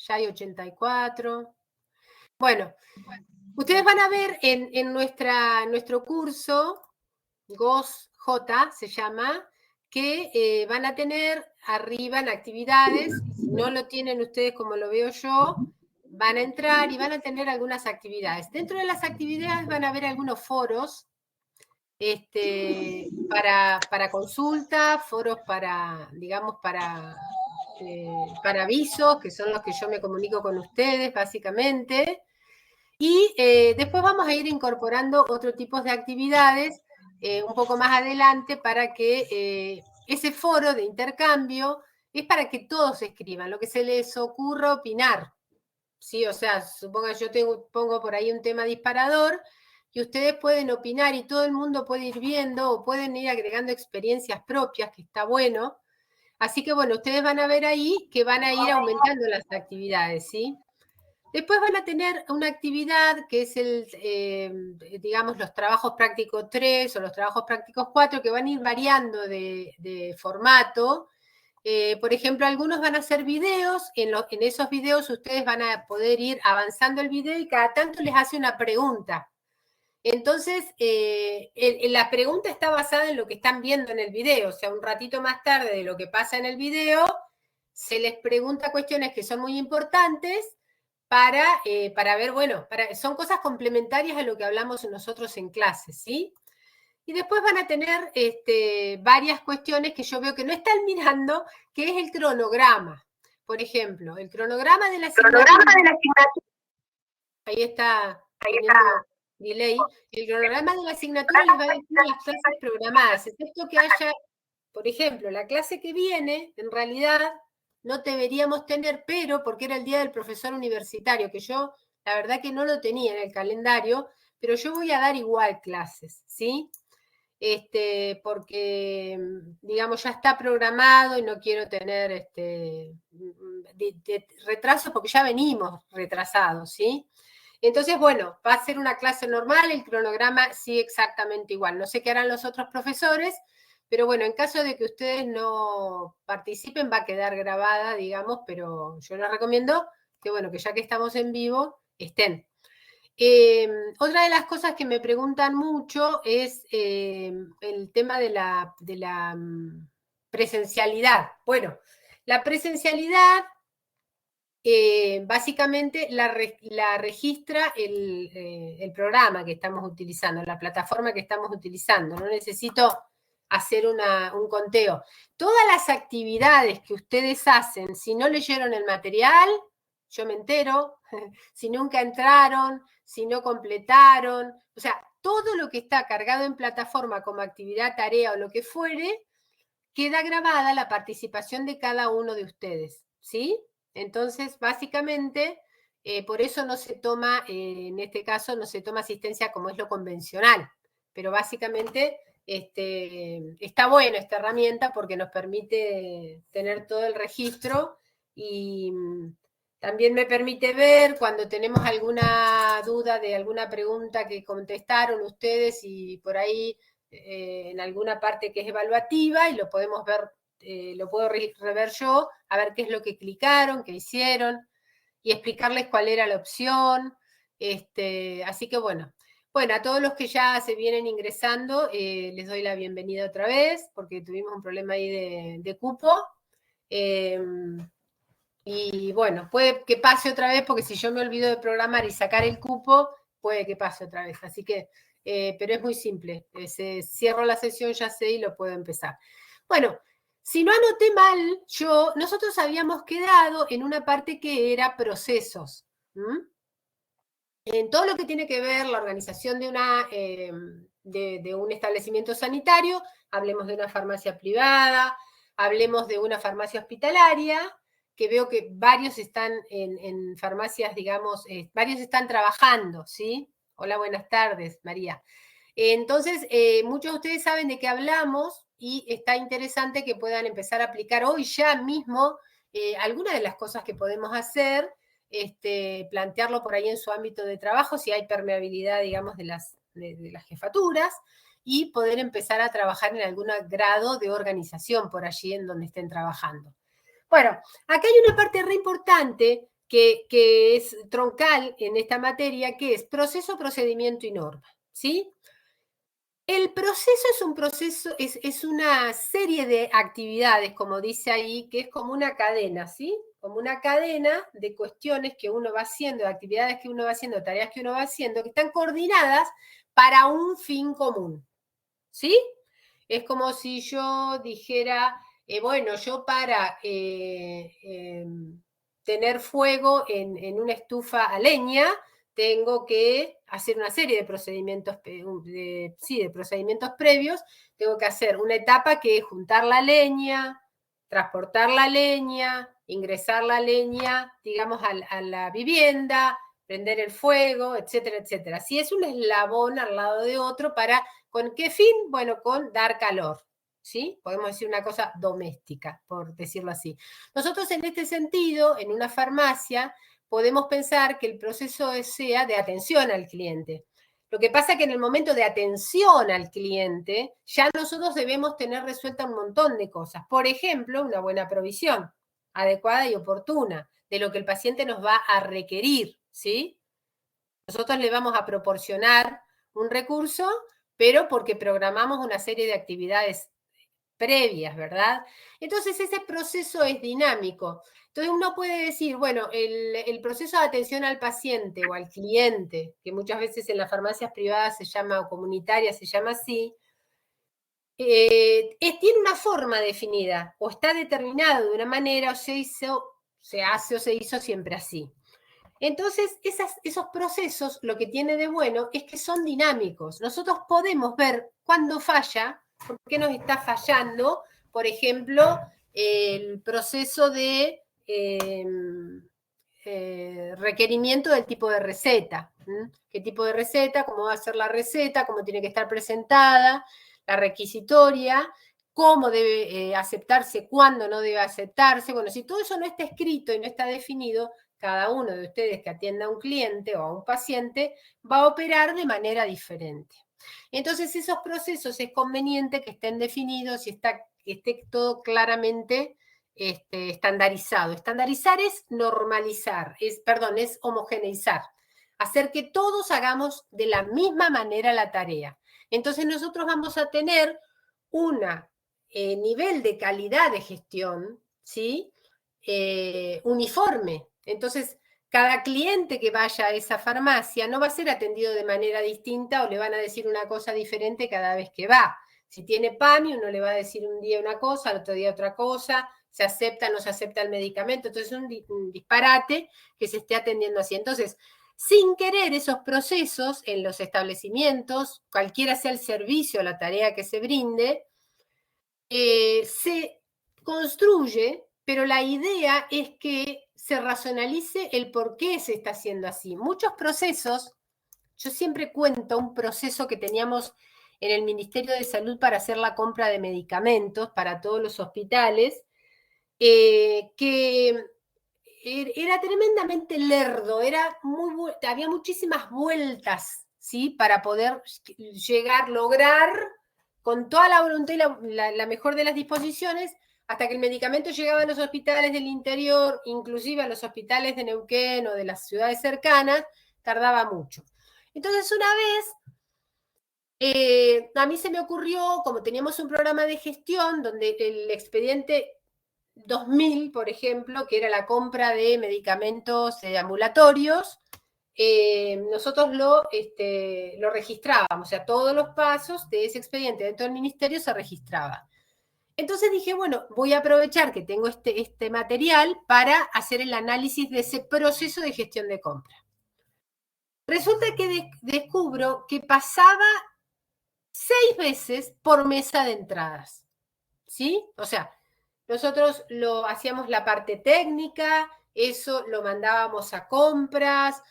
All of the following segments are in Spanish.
ya hay 84. Bueno, ustedes van a ver en nuestro curso, GOS-J se llama, que van a tener arriba en actividades, si no lo tienen ustedes como lo veo yo, van a entrar y van a tener algunas actividades. Dentro de las actividades van a haber algunos foros para consulta, foros para, digamos, para avisos, que son los que yo me comunico con ustedes, básicamente. Y después vamos a ir incorporando otro tipo de actividades un poco más adelante para que ese foro de intercambio es para que todos escriban, lo que se les ocurra opinar. ¿Sí? O sea, suponga yo pongo por ahí un tema disparador y ustedes pueden opinar y todo el mundo puede ir viendo o pueden ir agregando experiencias propias, que está bueno. Así que bueno, ustedes van a ver ahí que van a ir aumentando las actividades, ¿sí? Después van a tener una actividad que es digamos, los trabajos prácticos 3 o los trabajos prácticos 4, que van a ir variando de formato. Por ejemplo, algunos van a hacer videos, en esos videos ustedes van a poder ir avanzando el video y cada tanto les hace una pregunta. Entonces, la pregunta está basada en lo que están viendo en el video, o sea, un ratito más tarde de lo que pasa en el video, se les pregunta cuestiones que son muy importantes para ver, bueno, son cosas complementarias a lo que hablamos nosotros en clase, ¿sí? Y después van a tener varias cuestiones que yo veo que no están mirando, que es el cronograma. Por ejemplo, el cronograma de la asignatura. Ahí está teniendo delay. El cronograma de la asignatura les va a decir las clases programadas. Excepto que haya, por ejemplo, la clase que viene, en realidad no deberíamos tener, pero porque era el día del profesor universitario, que yo la verdad que no lo tenía en el calendario, pero yo voy a dar igual clases, ¿sí? Porque, digamos, ya está programado y no quiero tener retraso porque ya venimos retrasados, ¿sí? Entonces, bueno, va a ser una clase normal, el cronograma sí exactamente igual. No sé qué harán los otros profesores, pero bueno, en caso de que ustedes no participen, va a quedar grabada, digamos, pero yo les recomiendo que, bueno, que ya que estamos en vivo, estén. Otra de las cosas que me preguntan mucho es el tema de la presencialidad. Bueno, la presencialidad básicamente la registra el programa que estamos utilizando, la plataforma que estamos utilizando. No necesito hacer un conteo. Todas las actividades que ustedes hacen, si no leyeron el material, yo me entero, si nunca entraron, si no completaron, o sea, todo lo que está cargado en plataforma como actividad, tarea o lo que fuere, queda grabada la participación de cada uno de ustedes, ¿sí? Entonces, básicamente, por eso no se toma, en este caso, no se toma asistencia como es lo convencional, pero básicamente está buena esta herramienta porque nos permite tener todo el registro y también me permite ver cuando tenemos alguna duda de alguna pregunta que contestaron ustedes y por ahí en alguna parte que es evaluativa y lo podemos ver, lo puedo rever yo, a ver qué es lo que clicaron, qué hicieron y explicarles cuál era la opción. Así que bueno, a todos los que ya se vienen ingresando, les doy la bienvenida otra vez porque tuvimos un problema ahí de cupo. Y bueno, puede que pase otra vez porque si yo me olvido de programar y sacar el cupo, puede que pase otra vez. Así que, pero es muy simple. Cierro la sesión, ya sé, y lo puedo empezar. Bueno, si no anoté mal, nosotros habíamos quedado en una parte que era procesos. En todo lo que tiene que ver la organización de un establecimiento sanitario, hablemos de una farmacia privada, hablemos de una farmacia hospitalaria, que veo que varios están en farmacias, digamos, varios están trabajando, ¿sí? Hola, buenas tardes, María. Entonces, muchos de ustedes saben de qué hablamos y está interesante que puedan empezar a aplicar hoy ya mismo algunas de las cosas que podemos hacer, plantearlo por ahí en su ámbito de trabajo, si hay permeabilidad, digamos, de las jefaturas, y poder empezar a trabajar en algún grado de organización por allí en donde estén trabajando. Bueno, acá hay una parte re importante que es troncal en esta materia, que es proceso, procedimiento y norma, ¿sí? El proceso es un proceso, es una serie de actividades, como dice ahí, que es como una cadena, ¿sí? Como una cadena de cuestiones que uno va haciendo, de actividades que uno va haciendo, tareas que uno va haciendo, que están coordinadas para un fin común, ¿sí? Es como si yo dijera, bueno, yo para tener fuego en una estufa a leña, tengo que hacer una serie de procedimientos, de procedimientos previos. Tengo que hacer una etapa que es juntar la leña, transportar la leña, ingresar la leña, digamos, a la vivienda, prender el fuego, etcétera, etcétera. Así es un eslabón al lado de otro para, ¿con qué fin? Bueno, con dar calor, ¿sí? Podemos decir una cosa doméstica, por decirlo así. Nosotros en este sentido, en una farmacia, podemos pensar que el proceso sea de atención al cliente. Lo que pasa es que en el momento de atención al cliente, ya nosotros debemos tener resuelta un montón de cosas. Por ejemplo, una buena provisión adecuada y oportuna de lo que el paciente nos va a requerir, ¿sí? Nosotros le vamos a proporcionar un recurso, pero porque programamos una serie de actividades previas, ¿verdad? Entonces ese proceso es dinámico. Entonces uno puede decir, bueno, el proceso de atención al paciente o al cliente, que muchas veces en las farmacias privadas se llama, o comunitarias se llama así, tiene una forma definida, o está determinado de una manera, o se hace o se hizo siempre así. Entonces, esos procesos, lo que tiene de bueno es que son dinámicos. Nosotros podemos ver cuándo falla, por qué nos está fallando, por ejemplo, el proceso de requerimiento del tipo de receta. ¿Qué tipo de receta? ¿Cómo va a ser la receta? ¿Cómo tiene que estar presentada? La requisitoria. ¿Cómo debe aceptarse? ¿Cuándo no debe aceptarse? Bueno, si todo eso no está escrito y no está definido, cada uno de ustedes que atienda a un cliente o a un paciente va a operar de manera diferente. Entonces, esos procesos es conveniente que estén definidos y que esté todo claramente estandarizado. Estandarizar es normalizar, es homogeneizar, hacer que todos hagamos de la misma manera la tarea. Entonces, nosotros vamos a tener un nivel de calidad de gestión, ¿sí? Uniforme. Entonces, cada cliente que vaya a esa farmacia no va a ser atendido de manera distinta o le van a decir una cosa diferente cada vez que va. Si tiene PAMI, uno le va a decir un día una cosa, al otro día otra cosa, se acepta, no se acepta el medicamento. Entonces, es un disparate que se esté atendiendo así. Entonces, sin querer, esos procesos en los establecimientos, cualquiera sea el servicio o la tarea que se brinde, se construye, pero la idea es que se racionalice el por qué se está haciendo así. Muchos procesos, yo siempre cuento un proceso que teníamos en el Ministerio de Salud para hacer la compra de medicamentos para todos los hospitales, que era tremendamente lerdo, había muchísimas vueltas, ¿sí? Para poder lograr con toda la voluntad y la mejor de las disposiciones, hasta que el medicamento llegaba a los hospitales del interior, inclusive a los hospitales de Neuquén o de las ciudades cercanas, tardaba mucho. Entonces, una vez, a mí se me ocurrió, como teníamos un programa de gestión, donde el expediente 2000, por ejemplo, que era la compra de medicamentos ambulatorios, nosotros lo registrábamos, o sea, todos los pasos de ese expediente dentro del ministerio se registraba. Entonces dije, bueno, voy a aprovechar que tengo este material para hacer el análisis de ese proceso de gestión de compra. Resulta que descubro que pasaba 6 veces por mesa de entradas, ¿sí? O sea, nosotros hacíamos la parte técnica, eso lo mandábamos a compras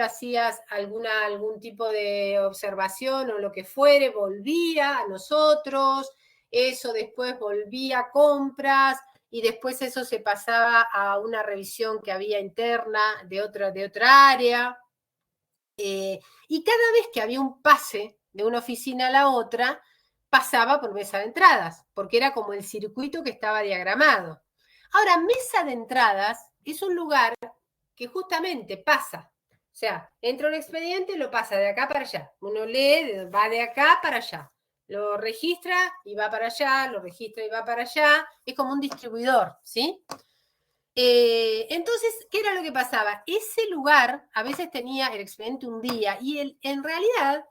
hacías algún tipo de observación o lo que fuere, volvía a nosotros, eso después volvía a compras y después eso se pasaba a una revisión que había interna de otra área. Y cada vez que había un pase de una oficina a la otra, pasaba por mesa de entradas, porque era como el circuito que estaba diagramado. Ahora, mesa de entradas es un lugar que justamente pasa. O sea, entra un expediente, lo pasa de acá para allá. Uno lee, va de acá para allá. Lo registra y va para allá, lo registra y va para allá. Es como un distribuidor, ¿sí? Entonces, ¿qué era lo que pasaba? Ese lugar a veces tenía el expediente un día y en realidad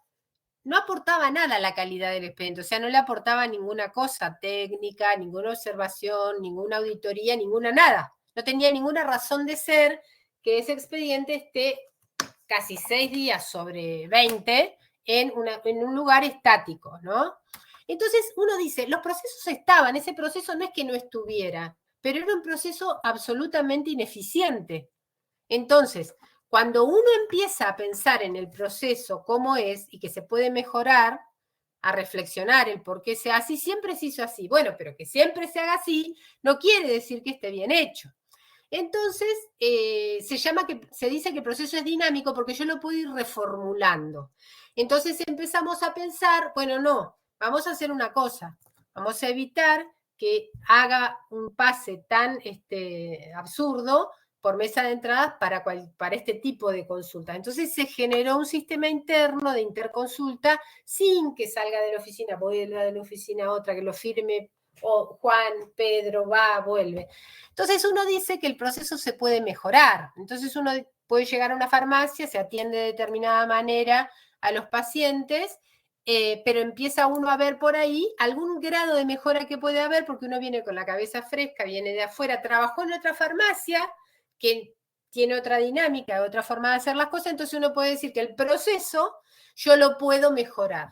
no aportaba nada a la calidad del expediente, o sea, no le aportaba ninguna cosa técnica, ninguna observación, ninguna auditoría, ninguna nada. No tenía ninguna razón de ser que ese expediente esté casi 6 días sobre 20 en un lugar estático, ¿no? Entonces uno dice, los procesos estaban, ese proceso no es que no estuviera, pero era un proceso absolutamente ineficiente. Entonces, cuando uno empieza a pensar en el proceso, cómo es y que se puede mejorar, a reflexionar el por qué se hace, y siempre se hizo así. Bueno, pero que siempre se haga así no quiere decir que esté bien hecho. Entonces, se dice que el proceso es dinámico porque yo lo puedo ir reformulando. Entonces empezamos a pensar, bueno, no, vamos a hacer una cosa, vamos a evitar que haga un pase tan absurdo por mesa de entradas para este tipo de consulta. Entonces se generó un sistema interno de interconsulta sin que salga de la oficina, vuelva de la oficina a otra, que lo firme o Juan, Pedro, va, vuelve. Entonces uno dice que el proceso se puede mejorar. Entonces uno puede llegar a una farmacia, se atiende de determinada manera a los pacientes, pero empieza uno a ver por ahí algún grado de mejora que puede haber porque uno viene con la cabeza fresca, viene de afuera, trabajó en otra farmacia que tiene otra dinámica, otra forma de hacer las cosas, entonces uno puede decir que el proceso yo lo puedo mejorar.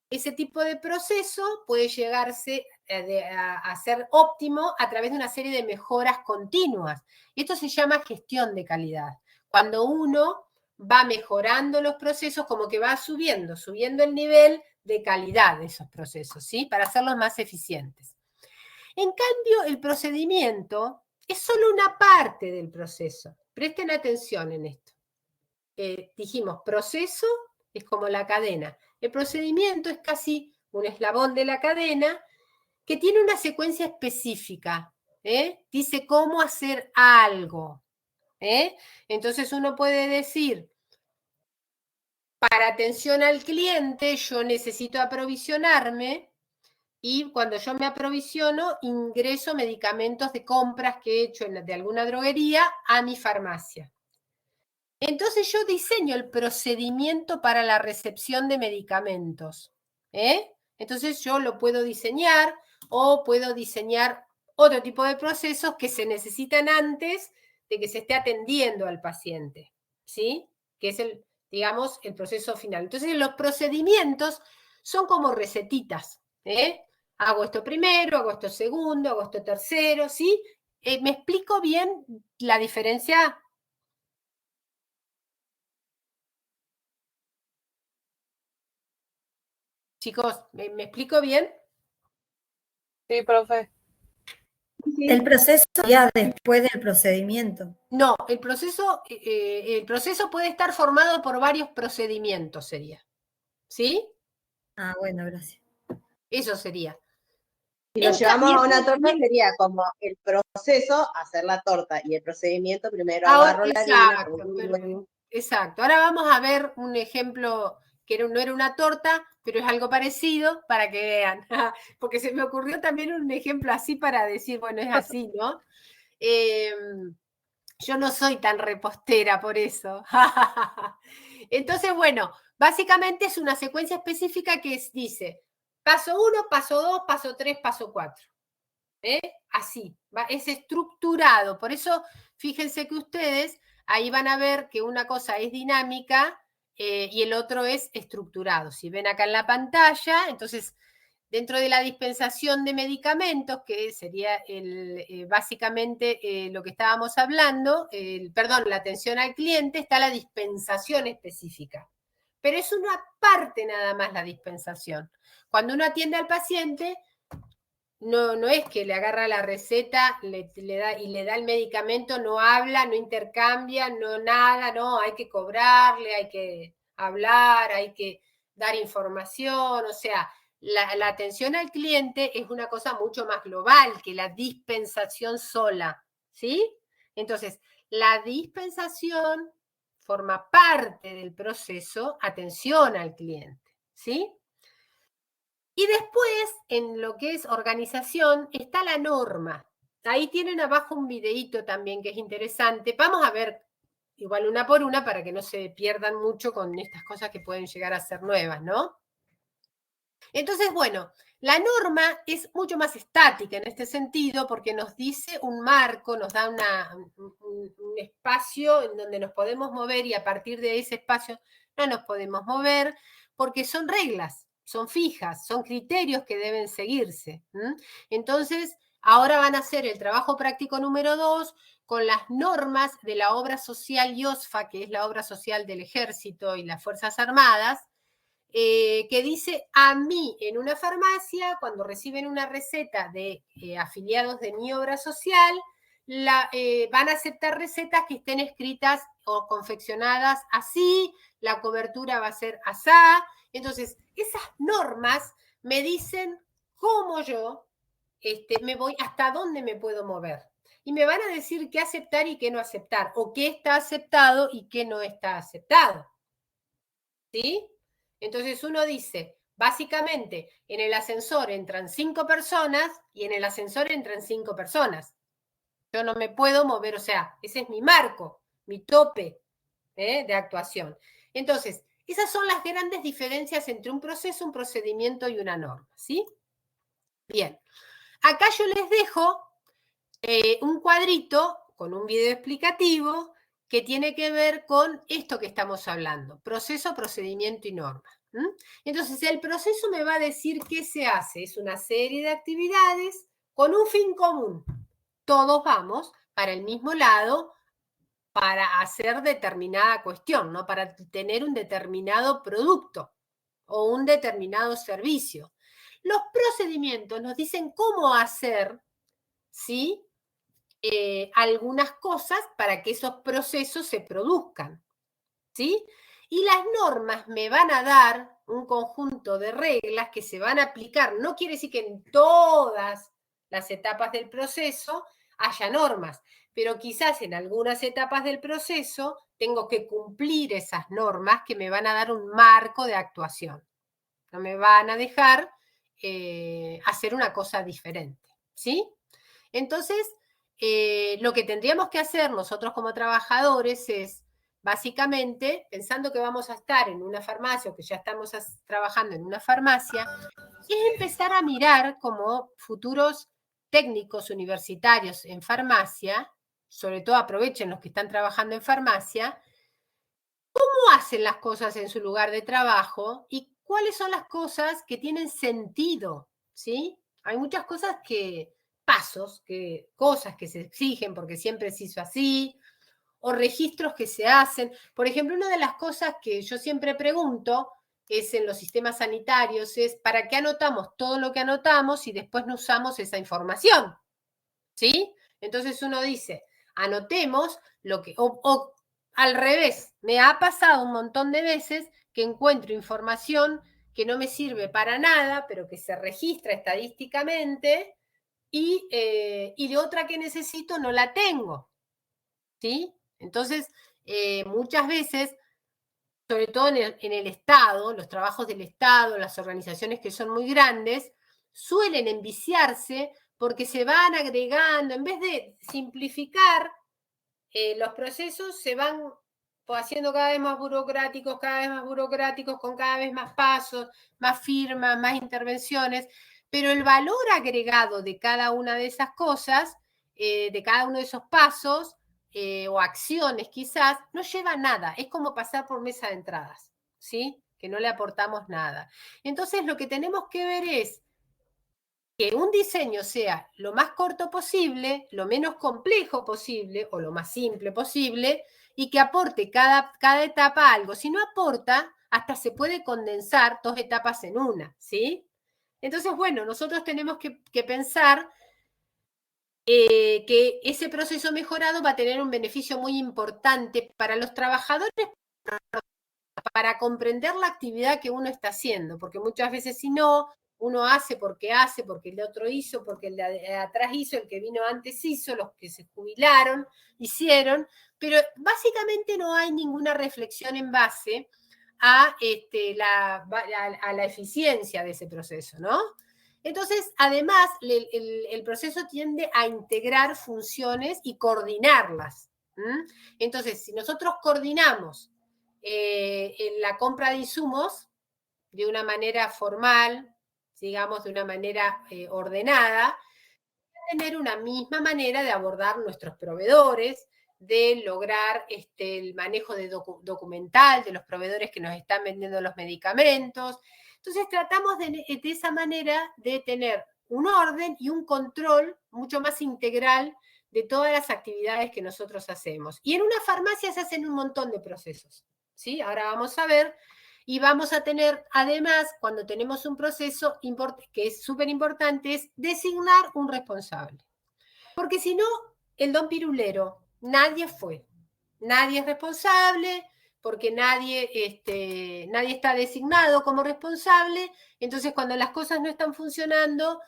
Ese tipo de proceso puede llegarse a ser óptimo a través de una serie de mejoras continuas. Esto se llama gestión de calidad. Cuando uno va mejorando los procesos, como que va subiendo el nivel de calidad de esos procesos, ¿sí? Para hacerlos más eficientes. En cambio, el procedimiento es solo una parte del proceso. Presten atención en esto. Dijimos, proceso es como la cadena. El procedimiento es casi un eslabón de la cadena que tiene una secuencia específica. Dice cómo hacer algo. Entonces uno puede decir, para atención al cliente yo necesito aprovisionarme y cuando yo me aprovisiono ingreso medicamentos de compras que he hecho de alguna droguería a mi farmacia. Entonces yo diseño el procedimiento para la recepción de medicamentos. Entonces yo lo puedo diseñar o puedo diseñar otro tipo de procesos que se necesitan antes de que se esté atendiendo al paciente, ¿sí? Que es digamos, el proceso final. Entonces los procedimientos son como recetitas, Hago esto primero, hago esto segundo, hago esto tercero, ¿sí? ¿Me explico bien la diferencia? Chicos, ¿me explico bien? Sí, profe. El proceso ya después del procedimiento. No, el proceso puede estar formado por varios procedimientos, sería. ¿Sí? Ah, bueno, gracias. Eso sería. Si lo llevamos a una torta sería como el proceso, hacer la torta, y el procedimiento, primero agarro la harina. Exacto. Ahora vamos a ver un ejemplo que no era una torta, pero es algo parecido para que vean. Porque se me ocurrió también un ejemplo así para decir, bueno, es así, ¿no? Yo no soy tan repostera por eso. Entonces, bueno, básicamente es una secuencia específica que dice paso 1, paso 2, paso 3, paso 4. Así, es estructurado. Por eso, fíjense que ustedes ahí van a ver que una cosa es dinámica y el otro es estructurado. Si ven acá en la pantalla, entonces dentro de la dispensación de medicamentos, que sería básicamente lo que estábamos hablando, la atención al cliente, está la dispensación específica. Pero es una parte nada más la dispensación. Cuando uno atiende al paciente, no es que le agarra la receta le da el medicamento, no habla, no intercambia, no nada, no, hay que cobrarle, hay que hablar, hay que dar información, o sea, la atención al cliente es una cosa mucho más global que la dispensación sola, ¿sí? Entonces, La dispensación forma parte del proceso atención al cliente, ¿sí? Y después, en lo que es organización, está la norma. Ahí tienen abajo un videíto también que es interesante. Vamos a ver igual una por una para que no se pierdan mucho con estas cosas que pueden llegar a ser nuevas, ¿no? Entonces, bueno, la norma es mucho más estática en este sentido porque nos dice un marco, nos da un espacio en donde nos podemos mover y a partir de ese espacio no nos podemos mover porque son reglas, son fijas, son criterios que deben seguirse. Entonces, ahora van a hacer el trabajo práctico número 2 con las normas de la obra social IOSFA, que es la obra social del Ejército y las Fuerzas Armadas, que dice: a mí en una farmacia, cuando reciben una receta de afiliados de mi obra social, van a aceptar recetas que estén escritas o confeccionadas así, la cobertura va a ser asá. Entonces, esas normas me dicen cómo yo me voy, hasta dónde me puedo mover. Y me van a decir qué aceptar y qué no aceptar, o qué está aceptado y qué no está aceptado. ¿Sí? Entonces uno dice, básicamente, en el ascensor entran 5 personas y en el ascensor entran 5 personas. Yo no me puedo mover, o sea, ese es mi marco, mi tope de actuación. Entonces, esas son las grandes diferencias entre un proceso, un procedimiento y una norma, ¿sí? Bien. Acá yo les dejo un cuadrito con un video explicativo que tiene que ver con esto que estamos hablando, proceso, procedimiento y norma. Entonces, el proceso me va a decir qué se hace. Es una serie de actividades con un fin común. Todos vamos para el mismo lado para hacer determinada cuestión, ¿no? Para tener un determinado producto o un determinado servicio. Los procedimientos nos dicen cómo hacer, ¿sí? Algunas cosas para que esos procesos se produzcan, ¿sí? Y las normas me van a dar un conjunto de reglas que se van a aplicar. No quiere decir que en todas las etapas del proceso haya normas, pero quizás en algunas etapas del proceso tengo que cumplir esas normas que me van a dar un marco de actuación. No me van a dejar hacer una cosa diferente, ¿sí? Entonces, lo que tendríamos que hacer nosotros como trabajadores es, básicamente, pensando que vamos a estar en una farmacia o que ya estamos trabajando en una farmacia, es empezar a mirar como futuros técnicos universitarios en farmacia, sobre todo aprovechen los que están trabajando en farmacia, cómo hacen las cosas en su lugar de trabajo y cuáles son las cosas que tienen sentido, ¿sí? Hay muchas cosas cosas que se exigen porque siempre se hizo así, o registros que se hacen. Por ejemplo, una de las cosas que yo siempre pregunto es en los sistemas sanitarios, es ¿para qué anotamos todo lo que anotamos y después no usamos esa información? ¿Sí? Entonces uno dice, anotemos lo que, o al revés, me ha pasado un montón de veces que encuentro información que no me sirve para nada, pero que se registra estadísticamente y de otra que necesito no la tengo, ¿sí? Entonces, muchas veces, sobre todo en el Estado, los trabajos del Estado, las organizaciones que son muy grandes, suelen enviciarse porque se van agregando, en vez de simplificar los procesos, se van haciendo cada vez más burocráticos, con cada vez más pasos, más firmas, más intervenciones, pero el valor agregado de cada una de esas cosas, de cada uno de esos pasos o acciones quizás, no lleva a nada, es como pasar por mesa de entradas, ¿sí? Que no le aportamos nada. Entonces lo que tenemos que ver es que un diseño sea lo más corto posible, lo menos complejo posible o lo más simple posible y que aporte cada etapa algo. Si no aporta, hasta se puede condensar 2 etapas en una, ¿sí? Entonces, bueno, nosotros tenemos que pensar que ese proceso mejorado va a tener un beneficio muy importante para los trabajadores, para comprender la actividad que uno está haciendo, porque muchas veces si no, uno hace, porque el otro hizo, porque el de atrás hizo, el que vino antes hizo, los que se jubilaron, hicieron, pero básicamente no hay ninguna reflexión en base a la eficiencia de ese proceso, ¿no? Entonces, además, el proceso tiende a integrar funciones y coordinarlas. Entonces, si nosotros coordinamos en la compra de insumos de una manera formal, digamos, de una manera ordenada, tener una misma manera de abordar nuestros proveedores, de lograr el manejo documental de los proveedores que nos están vendiendo los medicamentos. Entonces tratamos de esa manera de tener un orden y un control mucho más integral de todas las actividades que nosotros hacemos. Y en una farmacia se hacen un montón de procesos, ¿sí? Ahora vamos a ver. Y vamos a tener, además, cuando tenemos un proceso que es súper importante, es designar un responsable. Porque si no, el don pirulero, nadie fue. Nadie es responsable, porque nadie está designado como responsable. Entonces, cuando las cosas no están funcionando,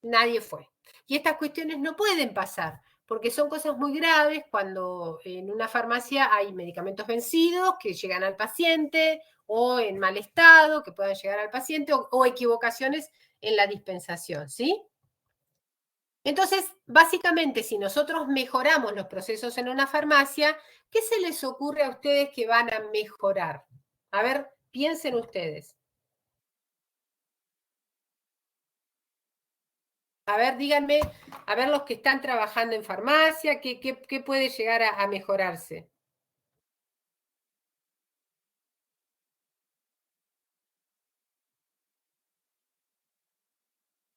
nadie fue. Y estas cuestiones no pueden pasar, porque son cosas muy graves cuando en una farmacia hay medicamentos vencidos que llegan al paciente, o en mal estado que puedan llegar al paciente, o equivocaciones en la dispensación, ¿sí? Entonces, básicamente, si nosotros mejoramos los procesos en una farmacia, ¿qué se les ocurre a ustedes que van a mejorar? A ver, piensen ustedes. A ver, díganme, a ver los que están trabajando en farmacia, ¿qué puede llegar a mejorarse?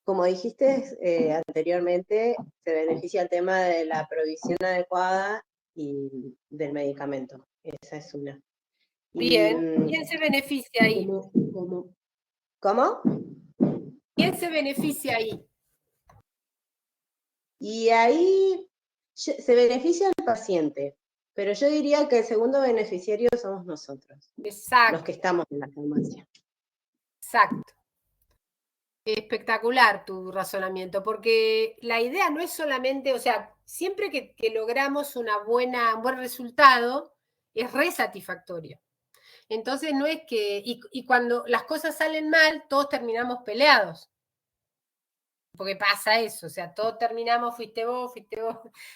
Como dijiste anteriormente, se beneficia el tema de la provisión adecuada y del medicamento. Esa es una. Bien, ¿quién se beneficia ahí? ¿Cómo? ¿Quién se beneficia ahí? Y ahí se beneficia el paciente, pero yo diría que el segundo beneficiario somos nosotros. Exacto. Los que estamos en la farmacia. Exacto. Espectacular tu razonamiento, porque la idea no es solamente, o sea, siempre que logramos un buen resultado, es re satisfactorio. Entonces no es que, y cuando las cosas salen mal, todos terminamos peleados. Porque pasa eso, o sea, todos terminamos, fuiste vos.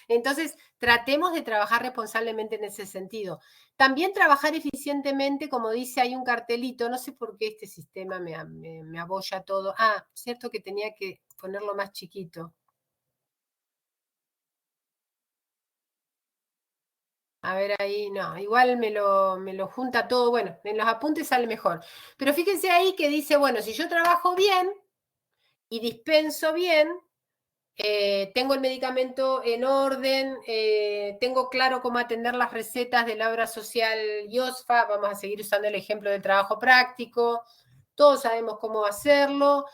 Entonces, tratemos de trabajar responsablemente en ese sentido. También trabajar eficientemente, como dice, hay un cartelito, no sé por qué este sistema me abolla todo. Ah, cierto que tenía que ponerlo más chiquito. A ver ahí, no, igual me lo junta todo, bueno, en los apuntes sale mejor. Pero fíjense ahí que dice, bueno, si yo trabajo bien y dispenso bien, tengo el medicamento en orden, tengo claro cómo atender las recetas de la obra social IOSFA, vamos a seguir usando el ejemplo del trabajo práctico, todos sabemos cómo hacerlo,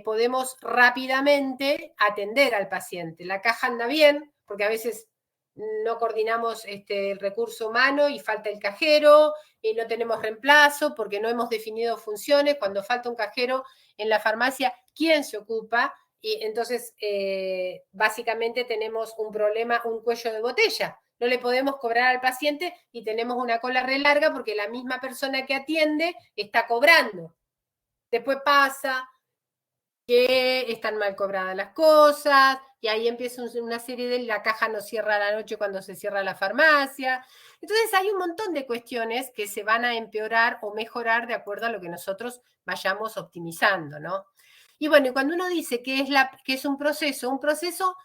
podemos rápidamente atender al paciente. La caja anda bien, porque a veces no coordinamos el recurso humano y falta el cajero, y no tenemos reemplazo porque no hemos definido funciones. Cuando falta un cajero en la farmacia, ¿quién se ocupa? Y entonces, básicamente tenemos un problema, un cuello de botella. No le podemos cobrar al paciente y tenemos una cola re larga porque la misma persona que atiende está cobrando. Después pasa que están mal cobradas las cosas, y ahí empieza una serie de la caja no cierra a la noche cuando se cierra la farmacia. Entonces hay un montón de cuestiones que se van a empeorar o mejorar de acuerdo a lo que nosotros vayamos optimizando, ¿no? Y bueno, y cuando uno dice que es un proceso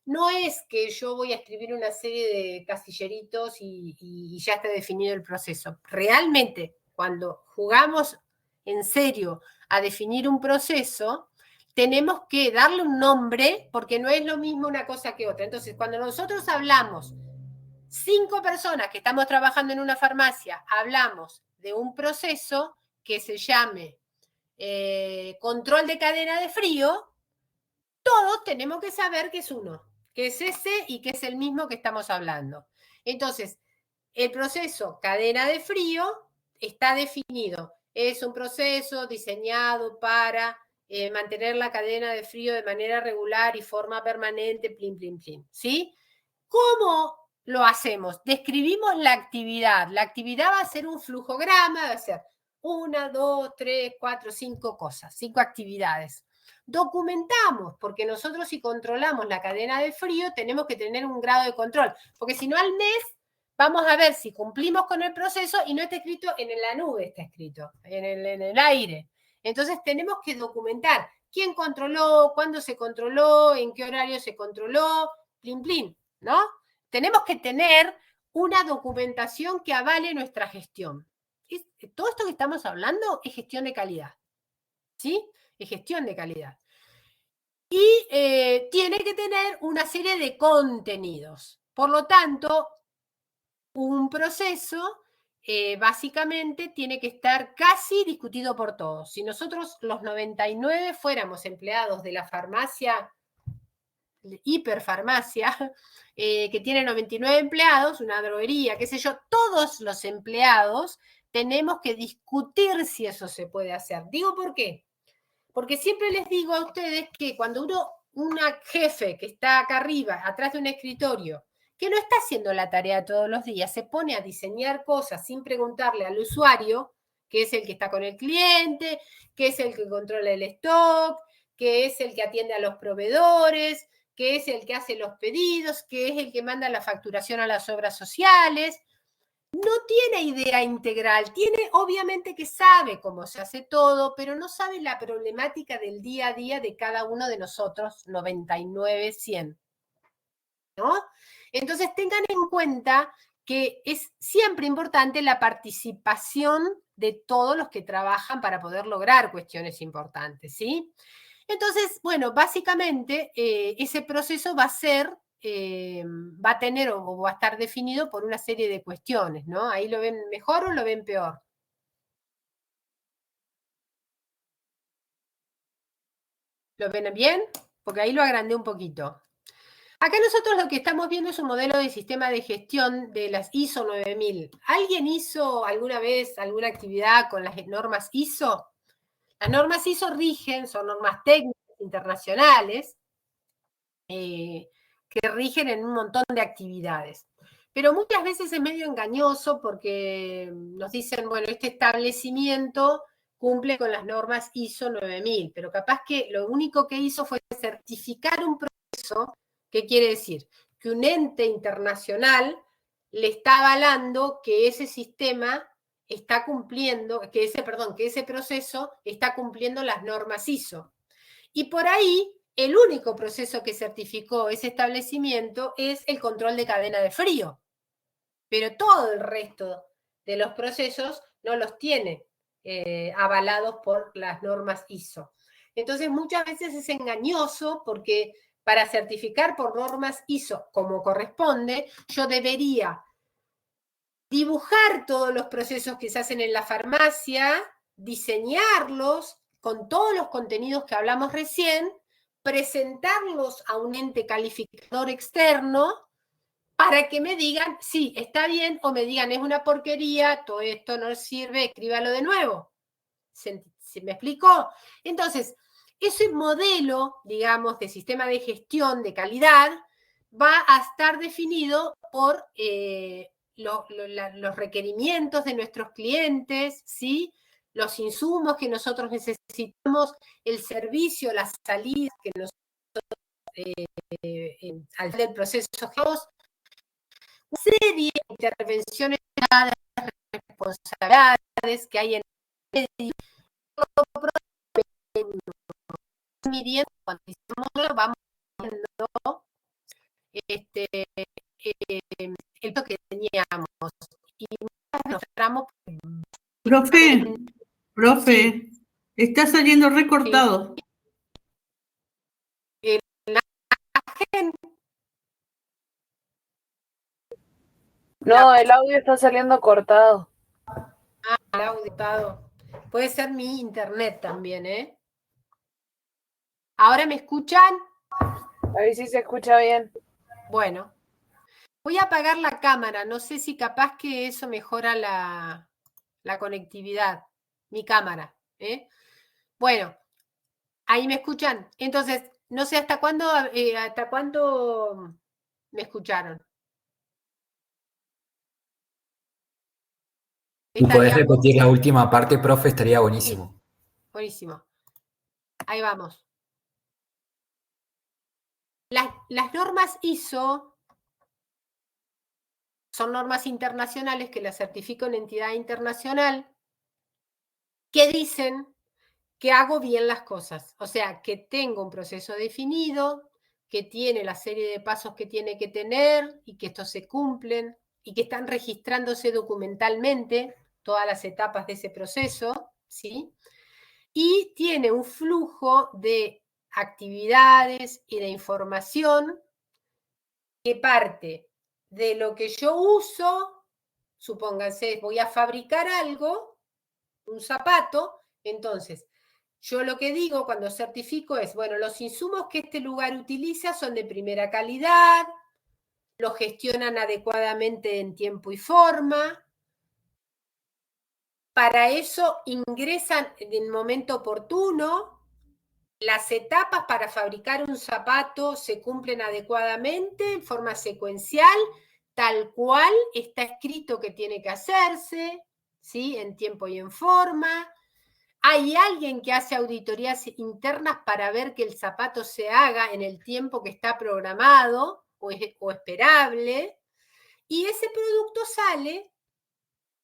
no es que yo voy a escribir una serie de casilleritos y ya está definido el proceso. Realmente, cuando jugamos en serio a definir un proceso, tenemos que darle un nombre, porque no es lo mismo una cosa que otra. Entonces, cuando nosotros hablamos, 5 personas que estamos trabajando en una farmacia, hablamos de un proceso que se llame control de cadena de frío, todos tenemos que saber que es uno, que es ese y que es el mismo que estamos hablando. Entonces, el proceso cadena de frío está definido. Es un proceso diseñado para mantener la cadena de frío de manera regular y forma permanente, plin, plin, plin. ¿Sí? ¿Cómo lo hacemos? Describimos la actividad. La actividad va a ser un flujograma, va a ser 1, 2, 3, 4, 5 cosas, 5 actividades. Documentamos, porque nosotros si controlamos la cadena de frío tenemos que tener un grado de control, porque si no al mes vamos a ver si cumplimos con el proceso y no está escrito en la nube, está escrito en el aire. Entonces tenemos que documentar quién controló, cuándo se controló, en qué horario se controló, plin, plin, ¿no? Tenemos que tener una documentación que avale nuestra gestión. Todo esto que estamos hablando es gestión de calidad, ¿sí? Es gestión de calidad. Y tiene que tener una serie de contenidos. Por lo tanto, un proceso básicamente tiene que estar casi discutido por todos. Si nosotros los 99 fuéramos empleados de la farmacia, hiperfarmacia, que tiene 99 empleados, una droguería, qué sé yo, todos los empleados tenemos que discutir si eso se puede hacer. Digo, ¿por qué? Porque siempre les digo a ustedes que cuando un jefe que está acá arriba, atrás de un escritorio, que no está haciendo la tarea todos los días, se pone a diseñar cosas sin preguntarle al usuario, que es el que está con el cliente, que es el que controla el stock, que es el que atiende a los proveedores, que es el que hace los pedidos, que es el que manda la facturación a las obras sociales. No tiene idea integral, tiene obviamente que sabe cómo se hace todo, pero no sabe la problemática del día a día de cada uno de nosotros, 99, 100. ¿No? Entonces tengan en cuenta que es siempre importante la participación de todos los que trabajan para poder lograr cuestiones importantes, ¿sí? Entonces, bueno, básicamente ese proceso va a ser, va a tener o va a estar definido por una serie de cuestiones, ¿no? ¿Ahí lo ven mejor o lo ven peor? ¿Lo ven bien? Porque ahí lo agrandé un poquito. Acá nosotros lo que estamos viendo es un modelo de sistema de gestión de las ISO 9000. ¿Alguien hizo alguna vez alguna actividad con las normas ISO? Las normas ISO rigen, son normas técnicas internacionales que rigen en un montón de actividades. Pero muchas veces es medio engañoso porque nos dicen, bueno, este establecimiento cumple con las normas ISO 9000, pero capaz que lo único que hizo fue certificar un proceso. ¿Qué quiere decir? Que un ente internacional le está avalando que ese sistema está cumpliendo, que ese proceso está cumpliendo las normas ISO. Y por ahí, el único proceso que certificó ese establecimiento es el control de cadena de frío. Pero todo el resto de los procesos no los tiene avalados por las normas ISO. Entonces, muchas veces es engañoso porque para certificar por normas ISO como corresponde, yo debería dibujar todos los procesos que se hacen en la farmacia, diseñarlos con todos los contenidos que hablamos recién, presentarlos a un ente calificador externo para que me digan, sí, está bien, o me digan, es una porquería, todo esto no sirve, escríbalo de nuevo. ¿Se me explicó? Entonces, ese modelo, digamos, de sistema de gestión de calidad va a estar definido por los requerimientos de nuestros clientes, ¿sí? Los insumos que nosotros necesitamos, el servicio, las salidas que nosotros al final del proceso tenemos, una serie de intervenciones, responsabilidades que hay en el medio. Midiendo, cuando hicimos, vamos viendo el que teníamos. Y nos mostramos. Profe, está saliendo recortado. No, el audio está saliendo cortado. El audio cortado. Puede ser mi internet también, ¿eh? ¿Ahora me escuchan? A ver si se escucha bien. Bueno. Voy a apagar la cámara. No sé si capaz que eso mejora la conectividad. Mi cámara, ¿eh? Bueno. Ahí me escuchan. Entonces, no sé hasta cuándo me escucharon. Si podés ¿Estaríamos? repetir la última parte, profe, estaría buenísimo. Sí, buenísimo. Ahí vamos. Las normas ISO son normas internacionales que las certifica una entidad internacional que dicen que hago bien las cosas. O sea, que tengo un proceso definido, que tiene la serie de pasos que tiene que tener y que estos se cumplen y que están registrándose documentalmente todas las etapas de ese proceso, ¿sí? Y tiene un flujo de actividades y de información que parte de lo que yo uso, supónganse, voy a fabricar algo, un zapato, entonces yo lo que digo cuando certifico es, bueno, los insumos que este lugar utiliza son de primera calidad, los gestionan adecuadamente en tiempo y forma, para eso ingresan en el momento oportuno, las etapas para fabricar un zapato se cumplen adecuadamente, en forma secuencial, tal cual está escrito que tiene que hacerse, ¿sí? En tiempo y en forma. Hay alguien que hace auditorías internas para ver que el zapato se haga en el tiempo que está programado o esperable, y ese producto sale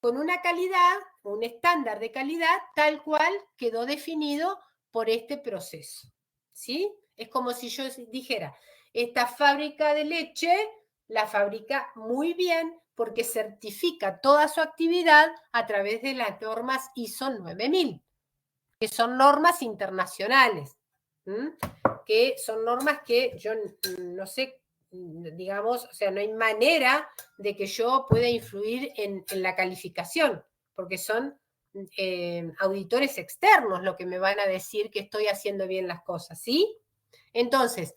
con una calidad, un estándar de calidad, tal cual quedó definido por este proceso, ¿sí? Es como si yo dijera, esta fábrica de leche la fabrica muy bien porque certifica toda su actividad a través de las normas ISO 9000, que son normas internacionales, que son normas que yo no sé, digamos, o sea, no hay manera de que yo pueda influir en la calificación, porque son auditores externos lo que me van a decir que estoy haciendo bien las cosas, ¿sí? Entonces,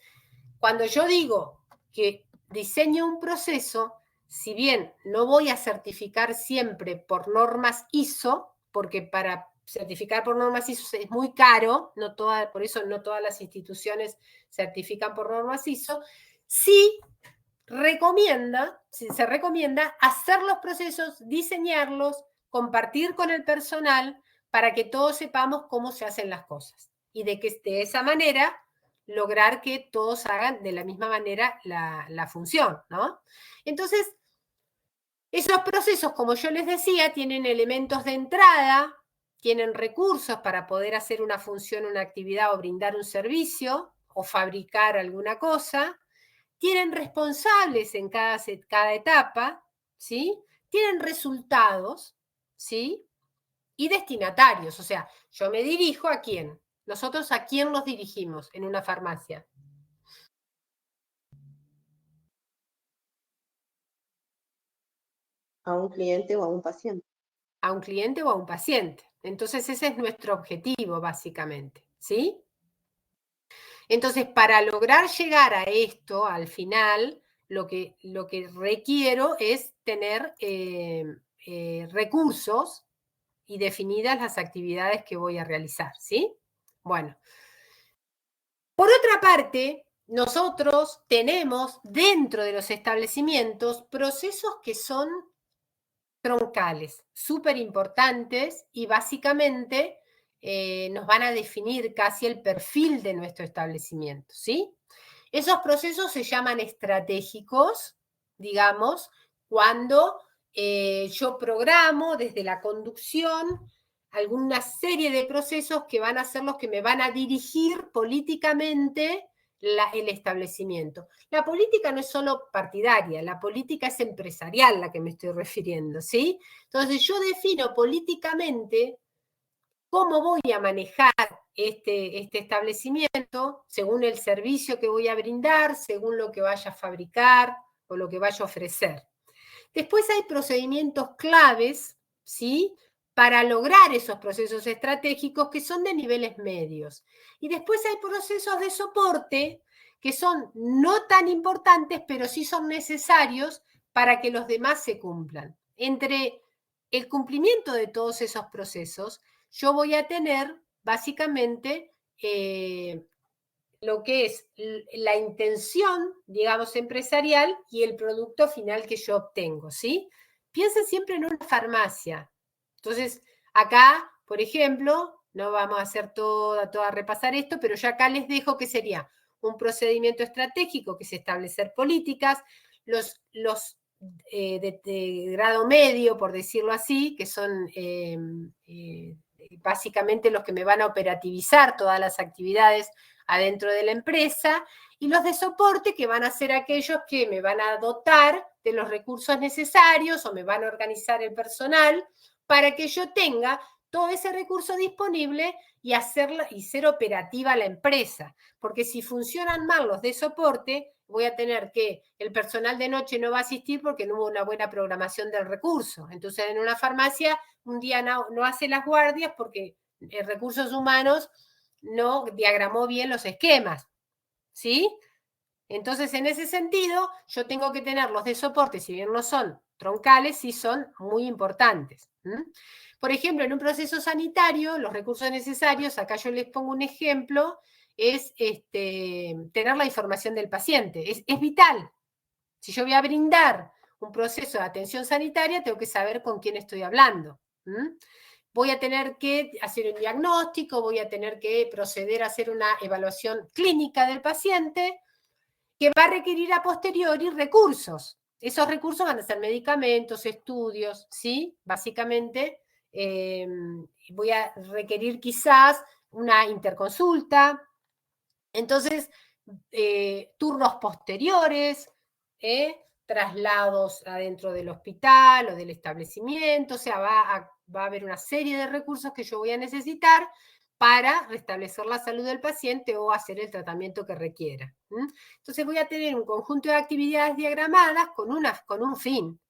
cuando yo digo que diseño un proceso, si bien no voy a certificar siempre por normas ISO, porque para certificar por normas ISO es muy caro, por eso no todas las instituciones certifican por normas ISO, sí se recomienda hacer los procesos, diseñarlos, compartir con el personal para que todos sepamos cómo se hacen las cosas y de que de esa manera lograr que todos hagan de la misma manera la función, ¿no? Entonces, esos procesos, como yo les decía, tienen elementos de entrada, tienen recursos para poder hacer una función, una actividad o brindar un servicio o fabricar alguna cosa, tienen responsables en cada etapa, ¿sí? Tienen resultados, ¿sí? Y destinatarios, o sea, yo me dirijo a quién. Nosotros a quién nos dirigimos en una farmacia. A un cliente o a un paciente. A un cliente o a un paciente. Entonces ese es nuestro objetivo, básicamente, ¿sí? Entonces, para lograr llegar a esto, al final, lo que requiero es tener recursos y definidas las actividades que voy a realizar, ¿sí? Bueno. Por otra parte, nosotros tenemos dentro de los establecimientos procesos que son troncales, súper importantes y básicamente nos van a definir casi el perfil de nuestro establecimiento, ¿sí? Esos procesos se llaman estratégicos, digamos, cuando yo programo desde la conducción alguna serie de procesos que van a ser los que me van a dirigir políticamente el establecimiento. La política no es solo partidaria, la política es empresarial la que me estoy refiriendo, ¿sí? Entonces yo defino políticamente cómo voy a manejar este establecimiento según el servicio que voy a brindar, según lo que vaya a fabricar o lo que vaya a ofrecer. Después hay procedimientos claves, ¿sí? Para lograr esos procesos estratégicos que son de niveles medios. Y después hay procesos de soporte que son no tan importantes, pero sí son necesarios para que los demás se cumplan. Entre el cumplimiento de todos esos procesos, yo voy a tener básicamente lo que es la intención, digamos, empresarial y el producto final que yo obtengo, ¿sí? Piensen siempre en una farmacia. Entonces, acá, por ejemplo, no vamos a hacer a repasar esto, pero ya acá les dejo que sería un procedimiento estratégico, que es establecer políticas, los de grado medio, por decirlo así, que son básicamente los que me van a operativizar todas las actividades adentro de la empresa, y los de soporte, que van a ser aquellos que me van a dotar de los recursos necesarios o me van a organizar el personal para que yo tenga todo ese recurso disponible y ser operativa la empresa. Porque si funcionan mal los de soporte, voy a tener que el personal de noche no va a asistir porque no hubo una buena programación del recurso. Entonces, en una farmacia, un día no hace las guardias porque recursos humanos no diagramó bien los esquemas. ¿Sí? Entonces, en ese sentido, yo tengo que tener los de soporte, si bien no son troncales, sí son muy importantes. Por ejemplo, en un proceso sanitario, los recursos necesarios, acá yo les pongo un ejemplo, es tener la información del paciente. Es vital. Si yo voy a brindar un proceso de atención sanitaria, tengo que saber con quién estoy hablando. Voy a tener que hacer un diagnóstico, voy a tener que proceder a hacer una evaluación clínica del paciente, que va a requerir a posteriori recursos. Esos recursos van a ser medicamentos, estudios, ¿sí? Básicamente voy a requerir quizás una interconsulta. Entonces, turnos posteriores, traslados adentro del hospital o del establecimiento, o sea, va a haber una serie de recursos que yo voy a necesitar para restablecer la salud del paciente o hacer el tratamiento que requiera. Entonces voy a tener un conjunto de actividades diagramadas con un fin,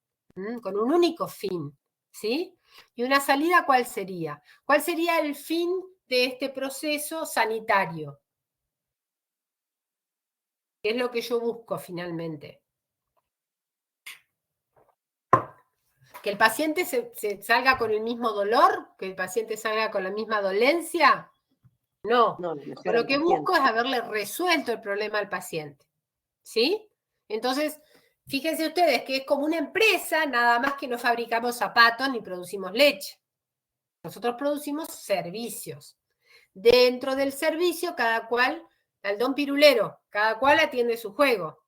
con un único fin, ¿sí? ¿Y una salida cuál sería? ¿Cuál sería el fin de este proceso sanitario? ¿Qué es lo que yo busco finalmente? ¿Que el paciente se salga con el mismo dolor? ¿Que el paciente salga con la misma dolencia? No. Lo que busco es haberle resuelto el problema al paciente. ¿Sí? Entonces, fíjense ustedes que es como una empresa, nada más que no fabricamos zapatos ni producimos leche. Nosotros producimos servicios. Dentro del servicio, cada cual, al don pirulero, cada cual atiende su juego.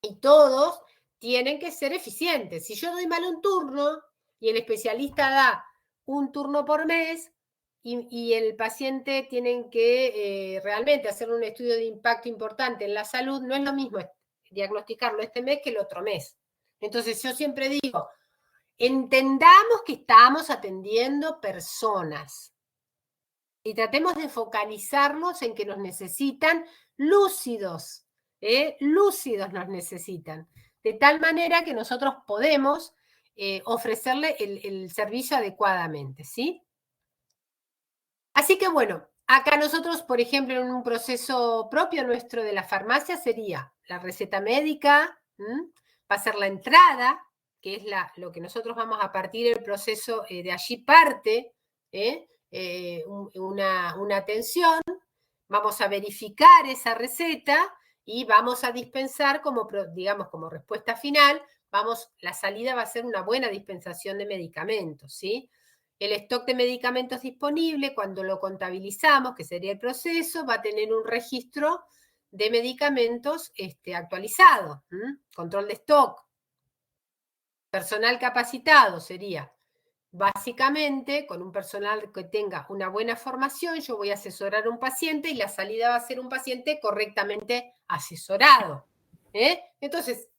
Y todos tienen que ser eficientes. Si yo doy mal un turno y el especialista da un turno por mes y el paciente tiene que realmente hacer un estudio de impacto importante en la salud, no es lo mismo diagnosticarlo este mes que el otro mes. Entonces yo siempre digo, entendamos que estamos atendiendo personas y tratemos de focalizarnos en que nos necesitan lúcidos, lúcidos nos necesitan, de tal manera que nosotros podemos ofrecerle el servicio adecuadamente, ¿sí? Así que bueno, acá nosotros, por ejemplo, en un proceso propio nuestro de la farmacia sería la receta médica, va a ser la entrada, que es lo que nosotros vamos a partir del proceso, de allí parte, una atención, vamos a verificar esa receta y vamos a dispensar digamos, como respuesta final, la salida va a ser una buena dispensación de medicamentos, ¿sí? El stock de medicamentos disponible, cuando lo contabilizamos, que sería el proceso, va a tener un registro de medicamentos actualizado, control de stock. Personal capacitado sería, básicamente, con un personal que tenga una buena formación, yo voy a asesorar a un paciente y la salida va a ser un paciente correctamente asesorado. Entonces,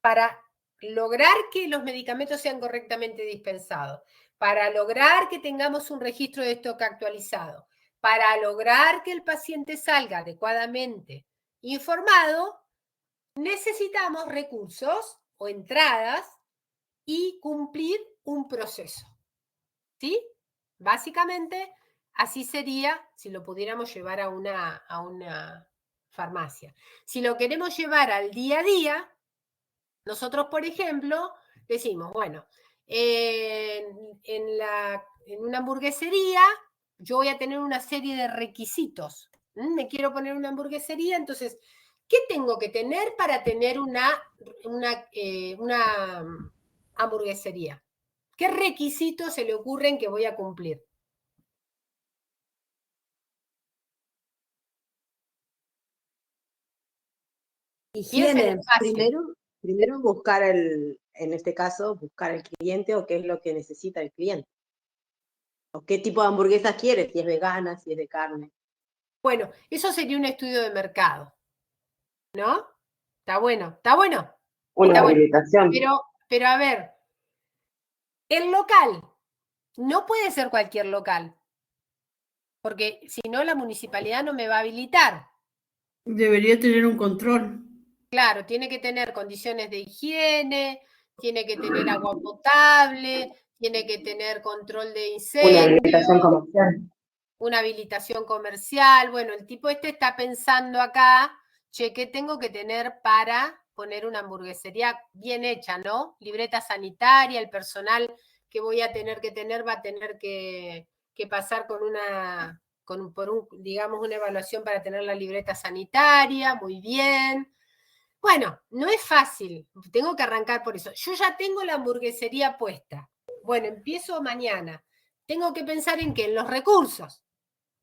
para lograr que los medicamentos sean correctamente dispensados, para lograr que tengamos un registro de stock actualizado, para lograr que el paciente salga adecuadamente informado, necesitamos recursos o entradas y cumplir un proceso. ¿Sí? Básicamente, así sería si lo pudiéramos llevar a una farmacia. Si lo queremos llevar al día a día, nosotros, por ejemplo, decimos, bueno, en una hamburguesería yo voy a tener una serie de requisitos. Me quiero poner una hamburguesería, entonces, ¿qué tengo que tener para tener una hamburguesería? ¿Qué requisitos se le ocurren que voy a cumplir? Piensen Higiene, en fácil. primero buscar en este caso, buscar el cliente o qué es lo que necesita el cliente. O qué tipo de hamburguesas quiere, si es vegana, si es de carne. Bueno, eso sería un estudio de mercado, ¿no? Está bueno, está bueno. Una Está bueno. habilitación. Pero a ver, el local no puede ser cualquier local, porque si no la municipalidad no me va a habilitar. Debería tener un control. Claro, tiene que tener condiciones de higiene, tiene que tener agua potable, tiene que tener control de Una incendios, habilitación comercial. una habilitación comercial. Bueno, el tipo este está pensando acá, che, ¿qué tengo que tener para poner una hamburguesería bien hecha, ¿no? Libreta sanitaria, el personal que voy a tener que tener va a tener que pasar por digamos, una evaluación para tener la libreta sanitaria, muy bien. Bueno, no es fácil, tengo que arrancar por eso. Yo ya tengo la hamburguesería puesta. Bueno, empiezo mañana. Tengo que pensar en qué, en los recursos,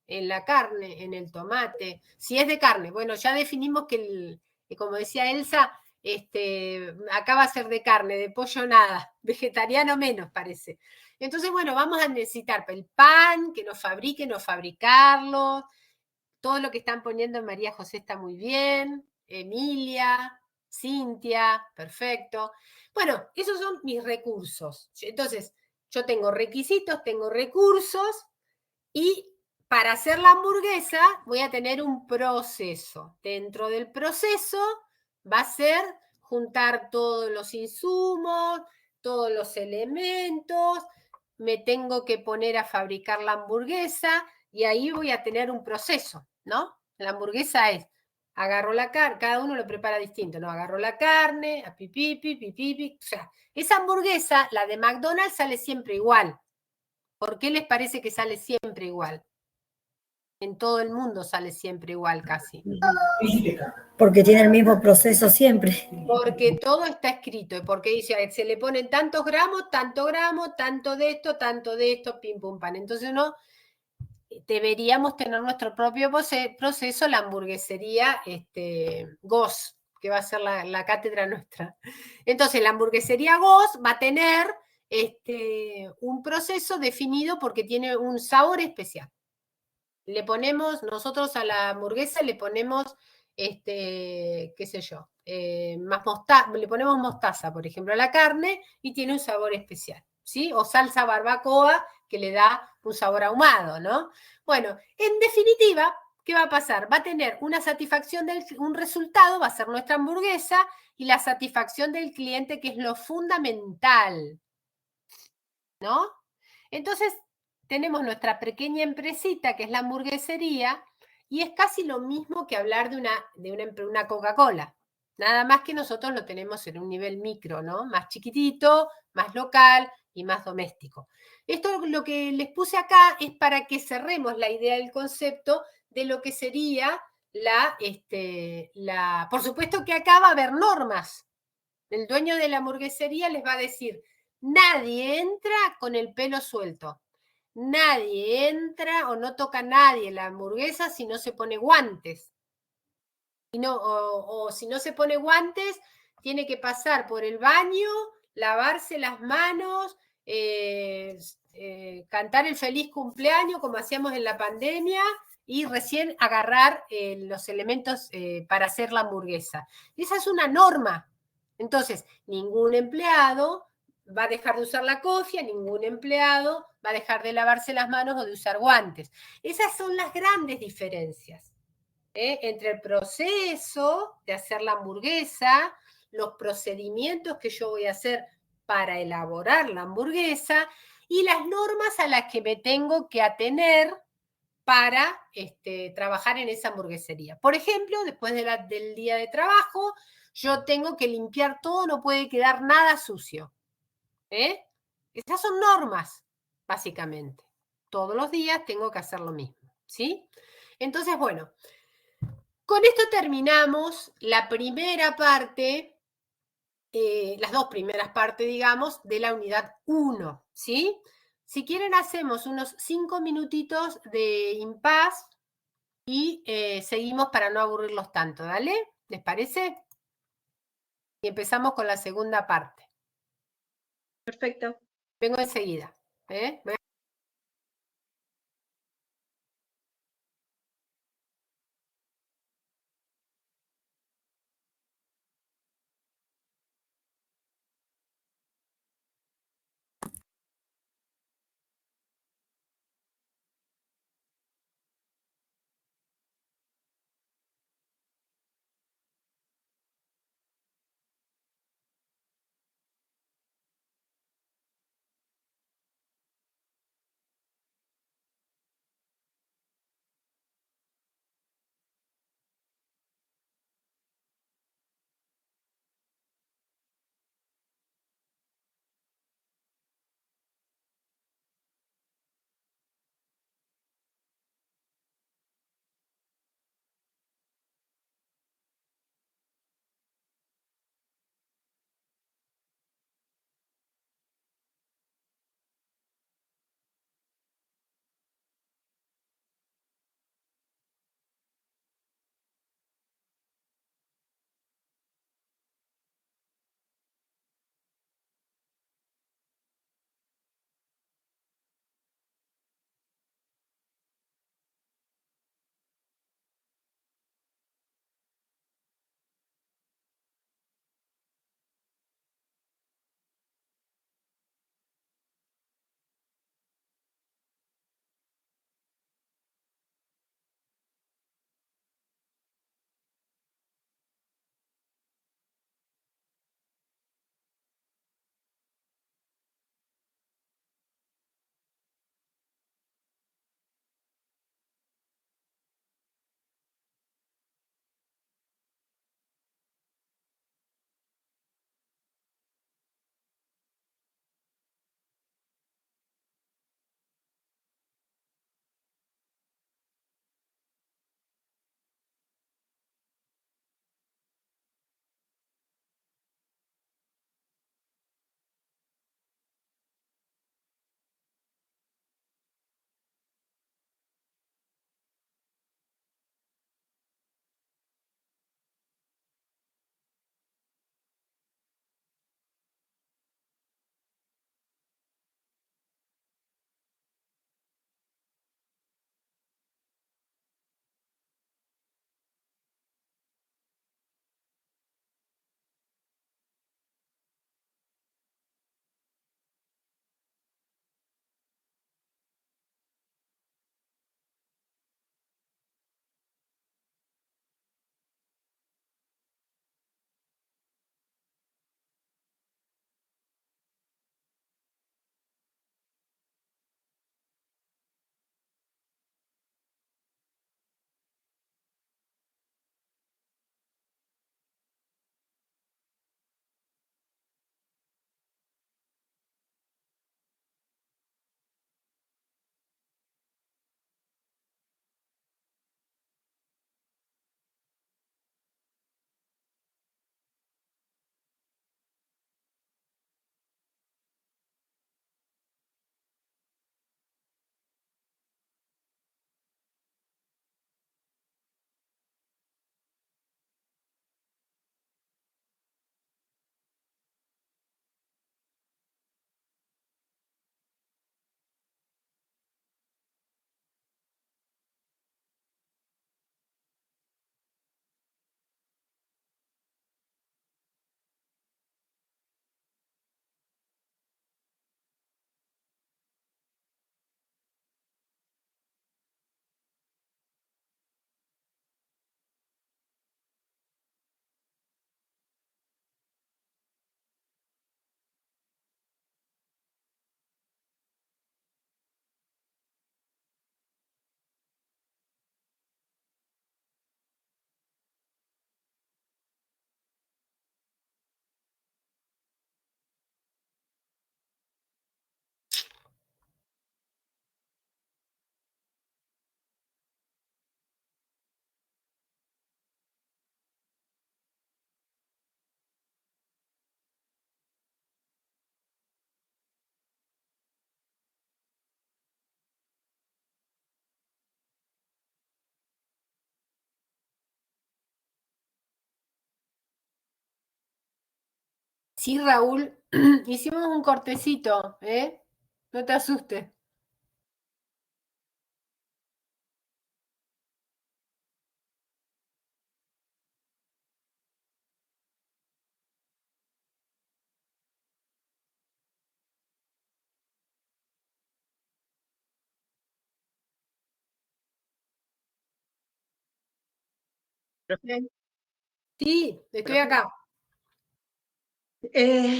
en la carne, en el tomate. Si es de carne, bueno, ya definimos que, como decía Elsa, acá va a ser de carne, de pollo nada, vegetariano menos parece. Entonces, bueno, vamos a necesitar el pan, que nos fabrique, no fabricarlo. Todo lo que están poniendo en María José está muy bien. Emilia, Cintia, perfecto. Bueno, esos son mis recursos. Entonces, yo tengo requisitos, tengo recursos y para hacer la hamburguesa voy a tener un proceso. Dentro del proceso va a ser juntar todos los insumos, todos los elementos, me tengo que poner a fabricar la hamburguesa y ahí voy a tener un proceso, ¿no? La hamburguesa es, agarro la carne, cada uno lo prepara distinto, ¿no? Agarro la carne, a pipipi, pipipi, o sea, esa hamburguesa, la de McDonald's, sale siempre igual. ¿Por qué les parece que sale siempre igual? En todo el mundo sale siempre igual casi. Porque tiene el mismo proceso siempre. Porque todo está escrito, porque dice, se le ponen tantos gramos, tanto gramo, tanto de esto, pim, pum, pan. Entonces no, deberíamos tener nuestro propio proceso, la hamburguesería Goss, que va a ser la cátedra nuestra. Entonces la hamburguesería Goss va a tener un proceso definido porque tiene un sabor especial. Le ponemos, nosotros a la hamburguesa le ponemos, qué sé yo, le ponemos mostaza, por ejemplo, a la carne y tiene un sabor especial, ¿sí? O salsa barbacoa que le da un sabor ahumado, ¿no? Bueno, en definitiva, ¿qué va a pasar? Va a tener una satisfacción, un resultado, va a ser nuestra hamburguesa y la satisfacción del cliente, que es lo fundamental, ¿no? Entonces, tenemos nuestra pequeña empresita, que es la hamburguesería, y es casi lo mismo que hablar de una Coca-Cola. Nada más que nosotros lo tenemos en un nivel micro, ¿no? Más chiquitito, más local y más doméstico. Esto lo que les puse acá es para que cerremos la idea del concepto de lo que sería por supuesto que acá va a haber normas. El dueño de la hamburguesería les va a decir, nadie entra con el pelo suelto. Nadie entra o no toca a nadie la hamburguesa si no se pone guantes. O si no se pone guantes, tiene que pasar por el baño, lavarse las manos, cantar el feliz cumpleaños como hacíamos en la pandemia y recién agarrar los elementos para hacer la hamburguesa. Esa es una norma. Entonces, ningún empleado va a dejar de usar la cofia, ningún empleado va a dejar de lavarse las manos o de usar guantes. Esas son las grandes diferencias entre el proceso de hacer la hamburguesa, los procedimientos que yo voy a hacer para elaborar la hamburguesa y las normas a las que me tengo que atener para trabajar en esa hamburguesería. Por ejemplo, después del día de trabajo, yo tengo que limpiar todo, no puede quedar nada sucio. Esas son normas, básicamente. Todos los días tengo que hacer lo mismo, ¿sí? Entonces, bueno, con esto terminamos la primera parte las dos primeras partes, digamos, de la unidad 1, ¿sí? Si quieren hacemos unos 5 minutitos de impas y seguimos para no aburrirlos tanto, ¿dale? ¿Les parece? Y empezamos con la segunda parte. Perfecto. Vengo enseguida. Voy a Sí, Raúl, hicimos un cortecito, ¿eh? No te asustes. Profe, Sí, estoy profe. acá.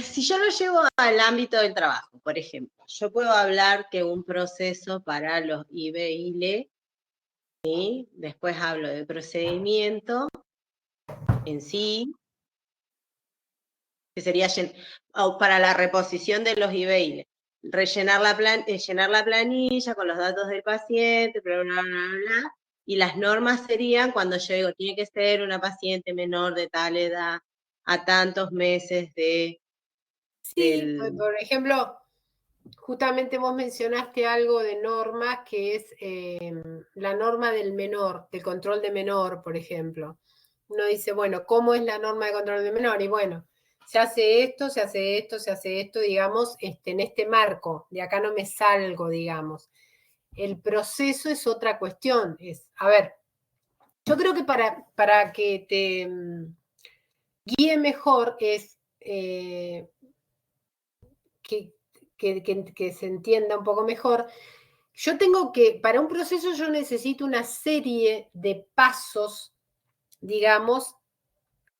Si yo lo llevo al ámbito del trabajo, por ejemplo, yo puedo hablar que un proceso para los IBILE, ¿sí? Después hablo de procedimiento en sí, que sería para la reposición de los IBILE, llenar la planilla con los datos del paciente, bla, bla, bla, bla, y las normas serían cuando yo digo, tiene que ser una paciente menor de tal edad, a tantos meses de... Sí, por ejemplo, justamente vos mencionaste algo de normas que es la norma del menor, del control de menor, por ejemplo. Uno dice, bueno, ¿cómo es la norma de control de menor? Y bueno, se hace esto, se hace esto, se hace esto, digamos, en este marco, de acá no me salgo, digamos. El proceso es otra cuestión, a ver, yo creo que para que te guíe mejor es que se entienda un poco mejor. Yo tengo que, para un proceso yo necesito una serie de pasos, digamos,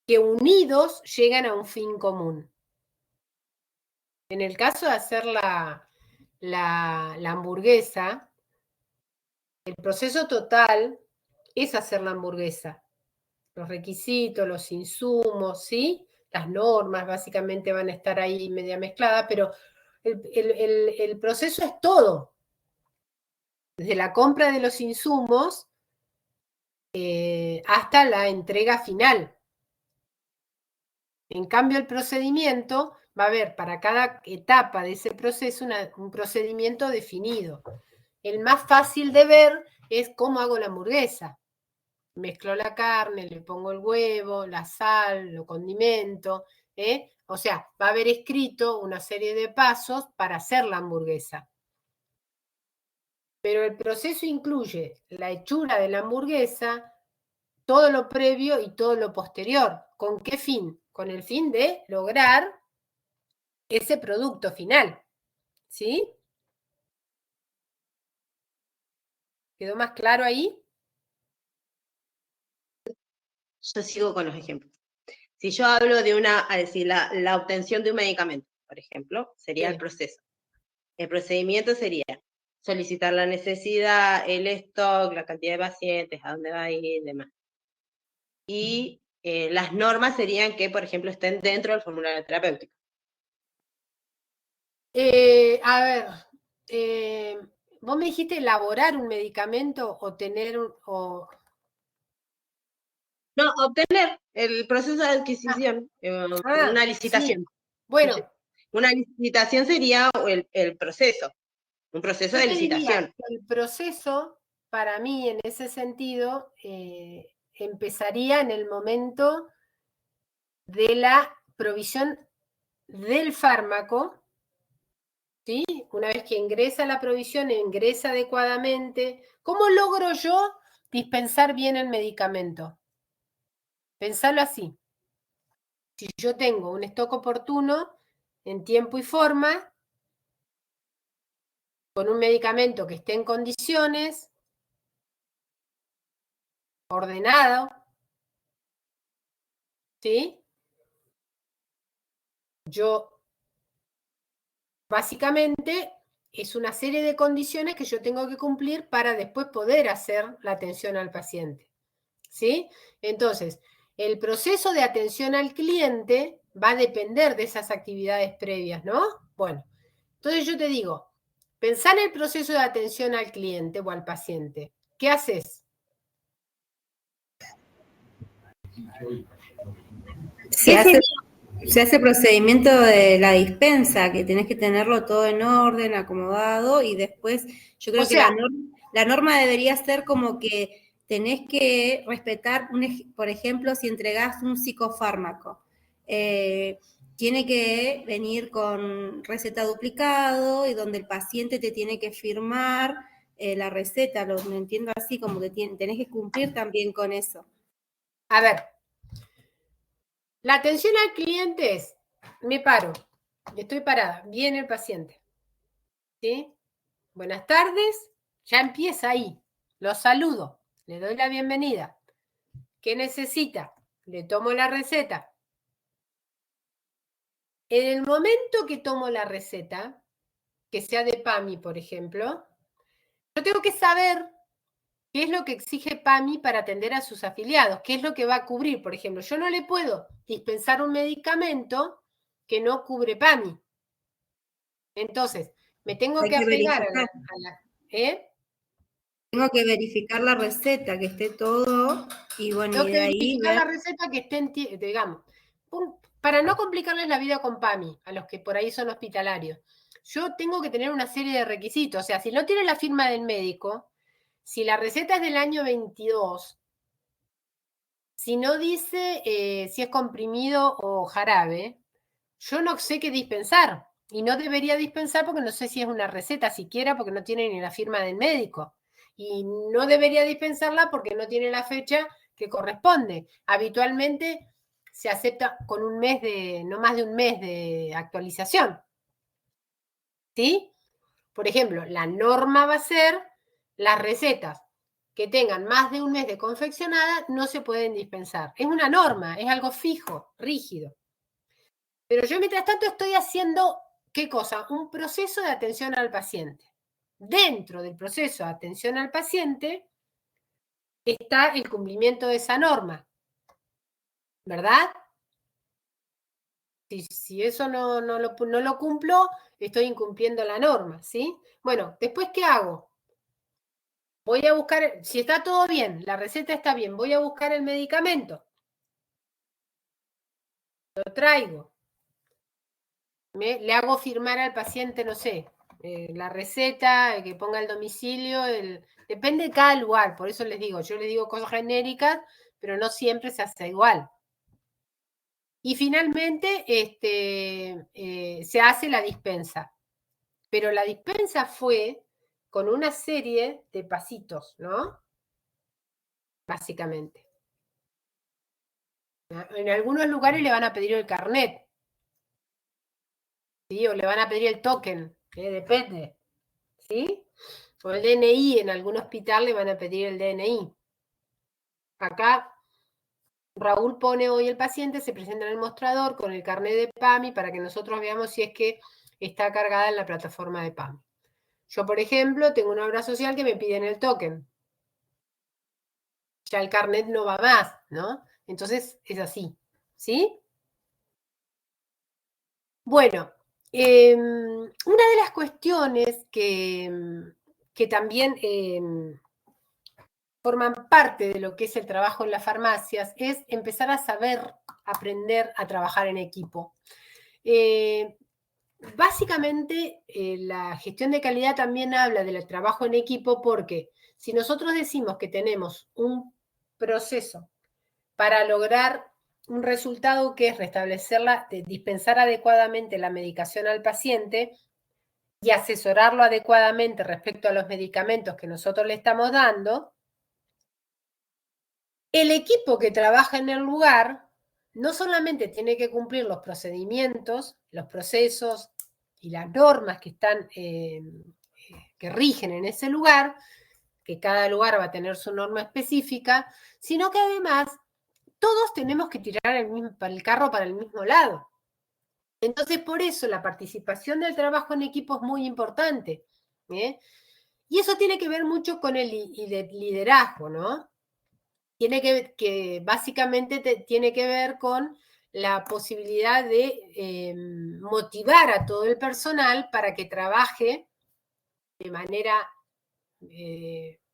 que unidos llegan a un fin común. En el caso de hacer la hamburguesa, el proceso total es hacer la hamburguesa. Los requisitos, los insumos, ¿sí? Las normas básicamente van a estar ahí media mezcladas, pero el proceso es todo. Desde la compra de los insumos hasta la entrega final. En cambio, el procedimiento va a haber para cada etapa de ese proceso un procedimiento definido. El más fácil de ver es cómo hago la hamburguesa. Mezclo la carne, le pongo el huevo, la sal, lo condimento, ¿eh? O sea, va a haber escrito una serie de pasos para hacer la hamburguesa. Pero el proceso incluye la hechura de la hamburguesa, todo lo previo y todo lo posterior. ¿Con qué fin? Con el fin de lograr ese producto final. ¿Sí? ¿Quedó más claro ahí? Yo sigo con los ejemplos. Si yo hablo de la obtención de un medicamento, por ejemplo, sería el proceso. El procedimiento sería solicitar la necesidad, el stock, la cantidad de pacientes, a dónde va a ir y demás. Y las normas serían que, por ejemplo, estén dentro del formulario terapéutico. A ver, vos me dijiste elaborar un medicamento o tener No, obtener el proceso de adquisición, una licitación. Sí. Bueno. Una licitación sería el proceso, un proceso de licitación. El proceso, para mí, en ese sentido, empezaría en el momento de la provisión del fármaco, ¿sí? Una vez que ingresa la provisión, ingresa adecuadamente. ¿Cómo logro yo dispensar bien el medicamento? Pensalo así. Si yo tengo un stock oportuno, en tiempo y forma, con un medicamento que esté en condiciones, ordenado, ¿sí? Yo, básicamente, es una serie de condiciones que yo tengo que cumplir para después poder hacer la atención al paciente, ¿sí? Entonces, el proceso de atención al cliente va a depender de esas actividades previas, ¿no? Bueno, entonces yo te digo, pensá en el proceso de atención al cliente o al paciente. ¿Qué haces? Se hace procedimiento de la dispensa, que tenés que tenerlo todo en orden, acomodado, y después yo creo que la norma debería ser como que tenés que respetar, por ejemplo, si entregás un psicofármaco, tiene que venir con receta duplicado y donde el paciente te tiene que firmar la receta, lo entiendo así, como que tenés que cumplir también con eso. A ver, la atención al cliente es, me paro, estoy parada, viene el paciente, ¿sí? Buenas tardes, ya empieza ahí, lo saludo, le doy la bienvenida. ¿Qué necesita? Le tomo la receta. En el momento que tomo la receta, que sea de PAMI, por ejemplo, yo tengo que saber qué es lo que exige PAMI para atender a sus afiliados, qué es lo que va a cubrir. Por ejemplo, yo no le puedo dispensar un medicamento que no cubre PAMI. Entonces, me tengo que apegar a la Tengo que verificar la receta, que esté todo, y bueno, tengo y que de ahí verificar ver. la receta que esté, digamos, para no complicarles la vida con PAMI, a los que por ahí son hospitalarios. Yo tengo que tener una serie de requisitos. O sea, si no tiene la firma del médico, si la receta es del año 22, si no dice si es comprimido o jarabe, yo no sé qué dispensar. Y no debería dispensar porque no sé si es una receta siquiera, porque no tiene ni la firma del médico. Y no debería dispensarla porque no tiene la fecha que corresponde. Habitualmente se acepta con un mes no más de un mes de actualización. ¿Sí? Por ejemplo, la norma va a ser las recetas que tengan más de un mes de confeccionada no se pueden dispensar. Es una norma, es algo fijo, rígido. Pero yo mientras tanto estoy haciendo, ¿qué cosa? Un proceso de atención al paciente. Dentro del proceso de atención al paciente está el cumplimiento de esa norma, ¿verdad? Si eso no lo cumplo, estoy incumpliendo la norma, ¿sí? Bueno, ¿después qué hago? Voy a buscar, si está todo bien, la receta está bien, voy a buscar el medicamento. Lo traigo. Le hago firmar al paciente, no sé, la receta, que ponga el domicilio, depende de cada lugar, por eso les digo, yo les digo cosas genéricas, pero no siempre se hace igual. Y finalmente se hace la dispensa. Pero la dispensa fue con una serie de pasitos, ¿no? Básicamente. En algunos lugares le van a pedir el carnet, ¿sí? O le van a pedir el token, depende, ¿sí? O el DNI, en algún hospital le van a pedir el DNI. Acá Raúl pone hoy el paciente, se presenta en el mostrador con el carnet de PAMI para que nosotros veamos si es que está cargada en la plataforma de PAMI. Yo, por ejemplo, tengo una obra social que me piden el token. Ya el carnet no va más, ¿no? Entonces es así, ¿sí? Bueno, una de las cuestiones que también forman parte de lo que es el trabajo en las farmacias es empezar a saber, aprender a trabajar en equipo. Básicamente, la gestión de calidad también habla del trabajo en equipo porque si nosotros decimos que tenemos un proceso para lograr un resultado que es dispensar adecuadamente la medicación al paciente y asesorarlo adecuadamente respecto a los medicamentos que nosotros le estamos dando, el equipo que trabaja en el lugar no solamente tiene que cumplir los procedimientos, los procesos y las normas que están, que rigen en ese lugar, que cada lugar va a tener su norma específica, sino que además todos tenemos que tirar el carro para el mismo lado. Entonces, por eso la participación del trabajo en equipo es muy importante. Y eso tiene que ver mucho con el liderazgo, ¿no? Que básicamente tiene que ver con la posibilidad de motivar a todo el personal para que trabaje de manera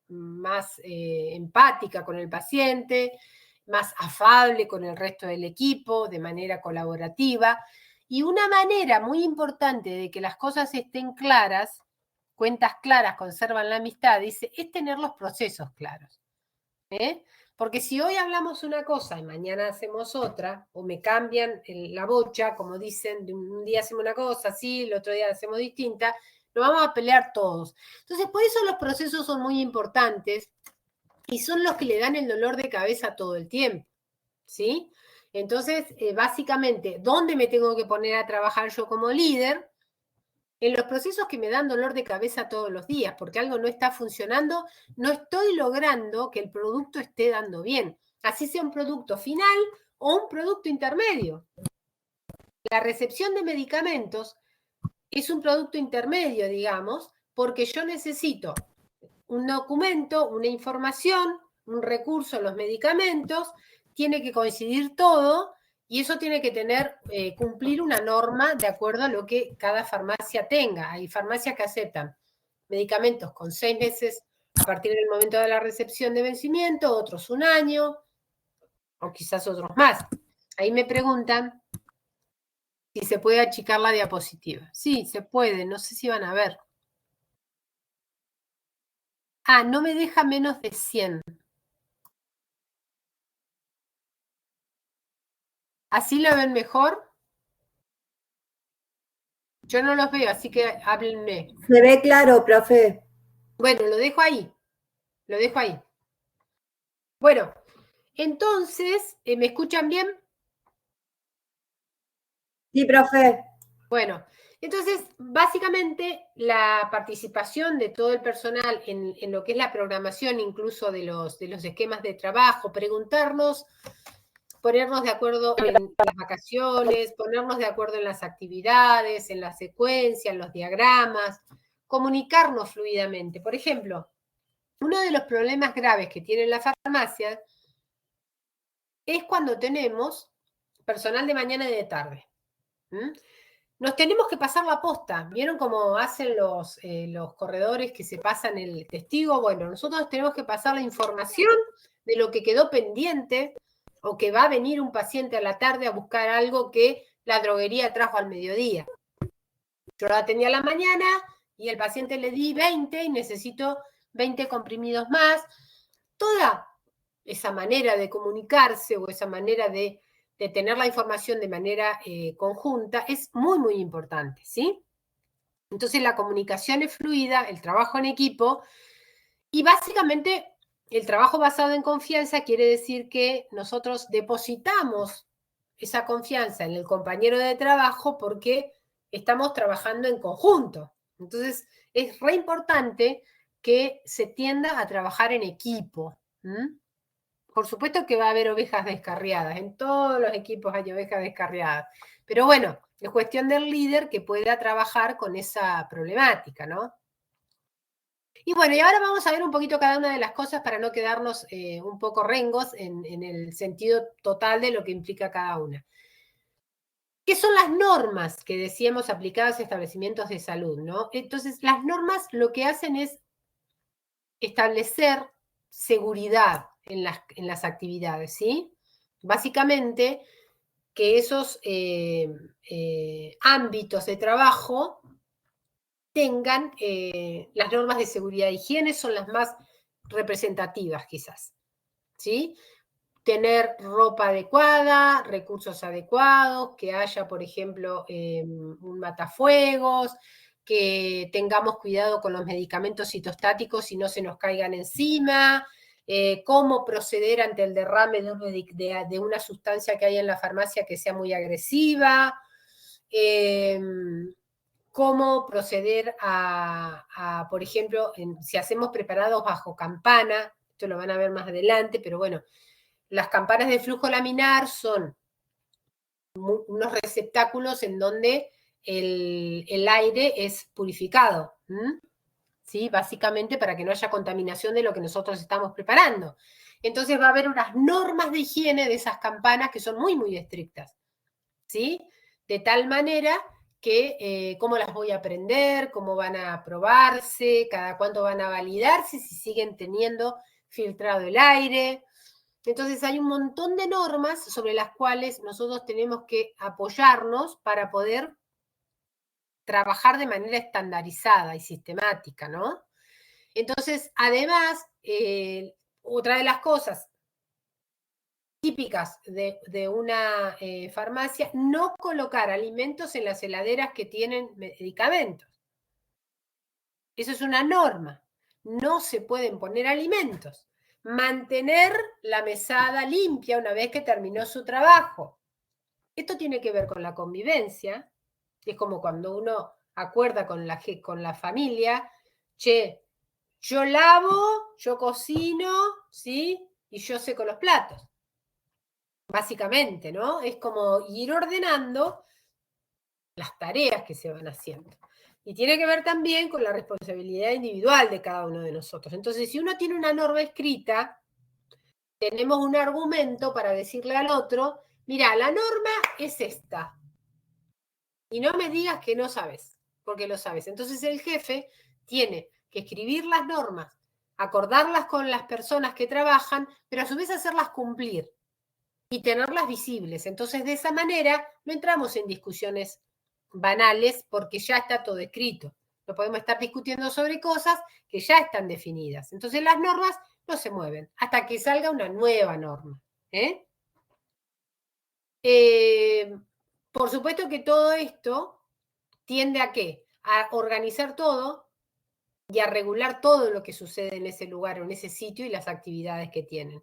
más empática con el paciente, más afable con el resto del equipo, de manera colaborativa. Y una manera muy importante de que las cosas estén claras, cuentas claras conservan la amistad, dice, es tener los procesos claros. Porque si hoy hablamos una cosa y mañana hacemos otra, o me cambian la bocha, como dicen, de un día hacemos una cosa así, el otro día la hacemos distinta, nos vamos a pelear todos. Entonces, por eso los procesos son muy importantes y son los que le dan el dolor de cabeza todo el tiempo, ¿sí? Entonces, básicamente, ¿dónde me tengo que poner a trabajar yo como líder? En los procesos que me dan dolor de cabeza todos los días, porque algo no está funcionando, no estoy logrando que el producto esté dando bien. Así sea un producto final o un producto intermedio. La recepción de medicamentos es un producto intermedio, digamos, porque yo necesito un documento, una información, un recurso, los medicamentos, tiene que coincidir todo y eso tiene que tener, cumplir una norma de acuerdo a lo que cada farmacia tenga. Hay farmacias que aceptan medicamentos con 6 meses a partir del momento de la recepción de vencimiento, otros 1 año, o quizás otros más. Ahí me preguntan si se puede achicar la diapositiva. Sí, se puede, no sé si van a ver. Ah, no me deja menos de 100. ¿Así lo ven mejor? Yo no los veo, así que háblenme. Se ve claro, profe. Bueno, lo dejo ahí. Lo dejo ahí. Bueno, entonces, ¿me escuchan bien? Sí, profe. Bueno, entonces, básicamente, la participación de todo el personal en lo que es la programación, incluso de los esquemas de trabajo, preguntarnos, ponernos de acuerdo en las vacaciones, ponernos de acuerdo en las actividades, en la secuencia, en los diagramas, comunicarnos fluidamente. Por ejemplo, uno de los problemas graves que tienen las farmacias es cuando tenemos personal de mañana y de tarde. Nos tenemos que pasar la posta. ¿Vieron cómo hacen los corredores que se pasan el testigo? Bueno, nosotros tenemos que pasar la información de lo que quedó pendiente o que va a venir un paciente a la tarde a buscar algo que la droguería trajo al mediodía. Yo la atendí a la mañana y el paciente le di 20 y necesito 20 comprimidos más. Toda esa manera de comunicarse o esa manera de tener la información de manera conjunta es muy, muy importante, ¿sí? Entonces la comunicación es fluida, el trabajo en equipo y básicamente el trabajo basado en confianza quiere decir que nosotros depositamos esa confianza en el compañero de trabajo porque estamos trabajando en conjunto. Entonces es re importante que se tienda a trabajar en equipo. Por supuesto que va a haber ovejas descarriadas, en todos los equipos hay ovejas descarriadas, pero bueno, es cuestión del líder que pueda trabajar con esa problemática, ¿no? Y bueno, y ahora vamos a ver un poquito cada una de las cosas para no quedarnos un poco rengos en el sentido total de lo que implica cada una. ¿Qué son las normas que decíamos aplicadas a establecimientos de salud, ¿no? Entonces, las normas lo que hacen es establecer seguridad en las actividades, ¿sí? Básicamente, que esos ámbitos de trabajo tengan las normas de seguridad e higiene son las más representativas quizás, ¿sí? Tener ropa adecuada, recursos adecuados, que haya, por ejemplo, un matafuegos, que tengamos cuidado con los medicamentos citostáticos y no se nos caigan encima, cómo proceder ante el derrame de una sustancia que hay en la farmacia que sea muy agresiva, cómo proceder por ejemplo, si hacemos preparados bajo campana, esto lo van a ver más adelante, pero bueno, las campanas de flujo laminar son unos receptáculos en donde el aire es purificado, ¿sí? Básicamente para que no haya contaminación de lo que nosotros estamos preparando. Entonces va a haber unas normas de higiene de esas campanas que son muy, muy estrictas, ¿sí? De tal manera que cómo las voy a prender, cómo van a probarse, cada cuánto van a validarse, si siguen teniendo filtrado el aire. Entonces hay un montón de normas sobre las cuales nosotros tenemos que apoyarnos para poder trabajar de manera estandarizada y sistemática, ¿no? Entonces, además, otra de las cosas típicas de una farmacia, no colocar alimentos en las heladeras que tienen medicamentos. Eso es una norma. No se pueden poner alimentos. Mantener la mesada limpia una vez que terminó su trabajo. Esto tiene que ver con la convivencia. Es como cuando uno acuerda con la familia, che, yo lavo, yo cocino, ¿sí? Y yo seco los platos. Básicamente, ¿no? Es como ir ordenando las tareas que se van haciendo. Y tiene que ver también con la responsabilidad individual de cada uno de nosotros. Entonces, si uno tiene una norma escrita, tenemos un argumento para decirle al otro, mira, la norma es esta. Y no me digas que no sabes, porque lo sabes. Entonces el jefe tiene que escribir las normas, acordarlas con las personas que trabajan, pero a su vez hacerlas cumplir y tenerlas visibles. Entonces, de esa manera, no entramos en discusiones banales porque ya está todo escrito. No podemos estar discutiendo sobre cosas que ya están definidas. Entonces, las normas no se mueven hasta que salga una nueva norma. Por supuesto que todo esto tiende a ¿qué? A organizar todo y a regular todo lo que sucede en ese lugar o en ese sitio y las actividades que tienen.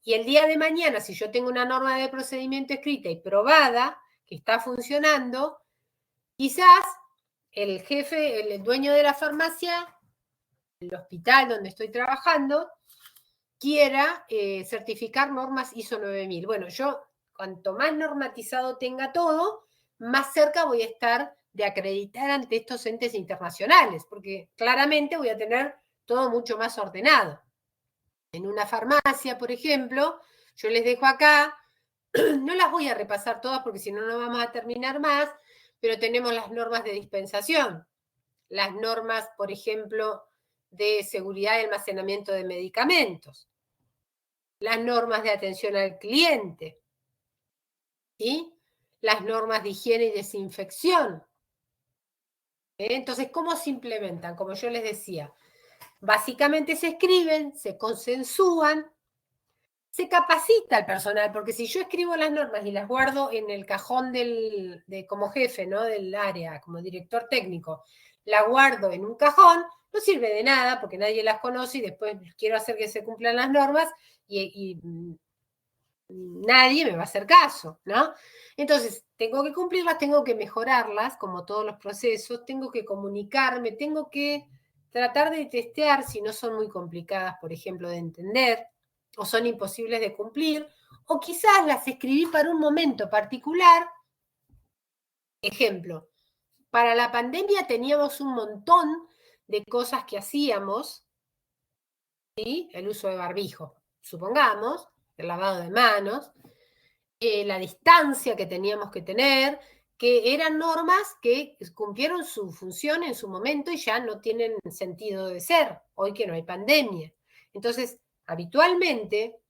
Y el día de mañana, si yo tengo una norma de procedimiento escrita y probada, que está funcionando, quizás el jefe, el dueño de la farmacia, el hospital donde estoy trabajando, quiera certificar normas ISO 9000. Bueno, yo, cuanto más normatizado tenga todo, más cerca voy a estar de acreditar ante estos entes internacionales, porque claramente voy a tener todo mucho más ordenado. En una farmacia, por ejemplo, yo les dejo acá, no las voy a repasar todas porque si no, no vamos a terminar más, pero tenemos las normas de dispensación, las normas, por ejemplo, de seguridad y almacenamiento de medicamentos, las normas de atención al cliente, ¿sí? Las normas de higiene y desinfección. Entonces, ¿cómo se implementan? Como yo les decía, básicamente se escriben, se consensúan, se capacita al personal, porque si yo escribo las normas y las guardo en el cajón como jefe, ¿no? Del área, como director técnico, la guardo en un cajón, no sirve de nada porque nadie las conoce y después quiero hacer que se cumplan las normas y nadie me va a hacer caso, ¿no? Entonces, tengo que cumplirlas, tengo que mejorarlas, como todos los procesos, tengo que comunicarme, tengo que tratar de testear si no son muy complicadas, por ejemplo, de entender, o son imposibles de cumplir, o quizás las escribí para un momento particular. Ejemplo, para la pandemia teníamos un montón de cosas que hacíamos, ¿sí? El uso de barbijo, supongamos, el lavado de manos, la distancia que teníamos que tener, que eran normas que cumplieron su función en su momento y ya no tienen sentido de ser, hoy que no hay pandemia. Entonces, habitualmente,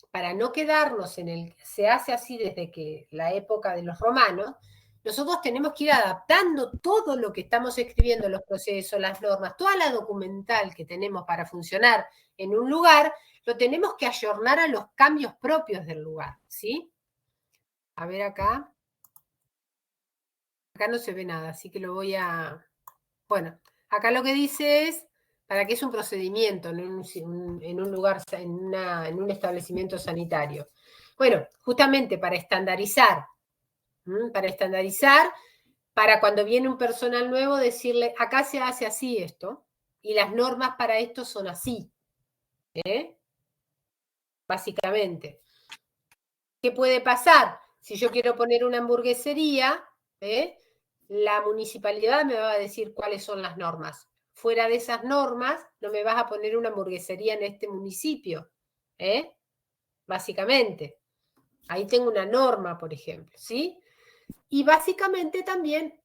para no quedarnos en el se hace así desde que la época de los romanos, nosotros tenemos que ir adaptando todo lo que estamos escribiendo, los procesos, las normas, toda la documental que tenemos para funcionar en un lugar, lo tenemos que ayornar a los cambios propios del lugar, ¿sí? A ver acá. Acá no se ve nada, así que lo voy a... Bueno, acá lo que dice es para qué es un procedimiento en un lugar, en un establecimiento sanitario. Bueno, justamente para estandarizar, para cuando viene un personal nuevo decirle, acá se hace así esto, y las normas para esto son así. Básicamente. ¿Qué puede pasar? Si yo quiero poner una hamburguesería, la municipalidad me va a decir cuáles son las normas. Fuera de esas normas, no me vas a poner una hamburguesería en este municipio. Básicamente. Ahí tengo una norma, por ejemplo, ¿sí? Y básicamente también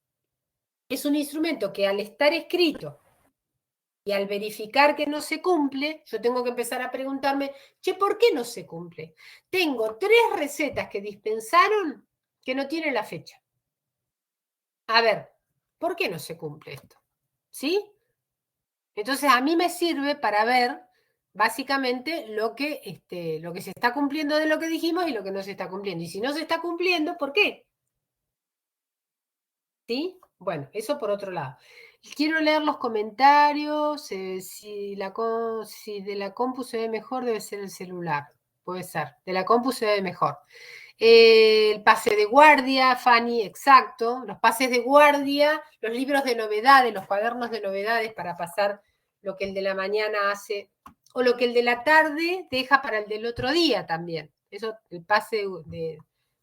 es un instrumento que al estar escrito y al verificar que no se cumple, yo tengo que empezar a preguntarme, che, ¿por qué no se cumple? Tengo 3 recetas que dispensaron que no tienen la fecha. A ver, ¿por qué no se cumple esto? ¿Sí? Entonces a mí me sirve para ver básicamente lo que se está cumpliendo de lo que dijimos y lo que no se está cumpliendo. Y si no se está cumpliendo, ¿por qué? ¿Sí? Bueno, eso por otro lado. Quiero leer los comentarios. Si de la compu se ve mejor, debe ser el celular. Puede ser. De la compu se ve mejor. El pase de guardia, Fanny, exacto. Los pases de guardia, los libros de novedades, los cuadernos de novedades para pasar lo que el de la mañana hace, o lo que el de la tarde deja para el del otro día también. Eso, el pase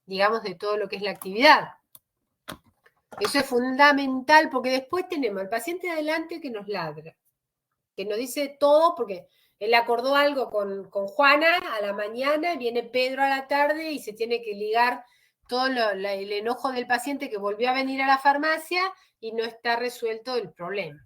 digamos, de todo lo que es la actividad. Eso es fundamental porque después tenemos al paciente adelante que nos ladra, que nos dice todo porque él acordó algo con Juana a la mañana, viene Pedro a la tarde y se tiene que ligar todo el enojo del paciente que volvió a venir a la farmacia y no está resuelto el problema.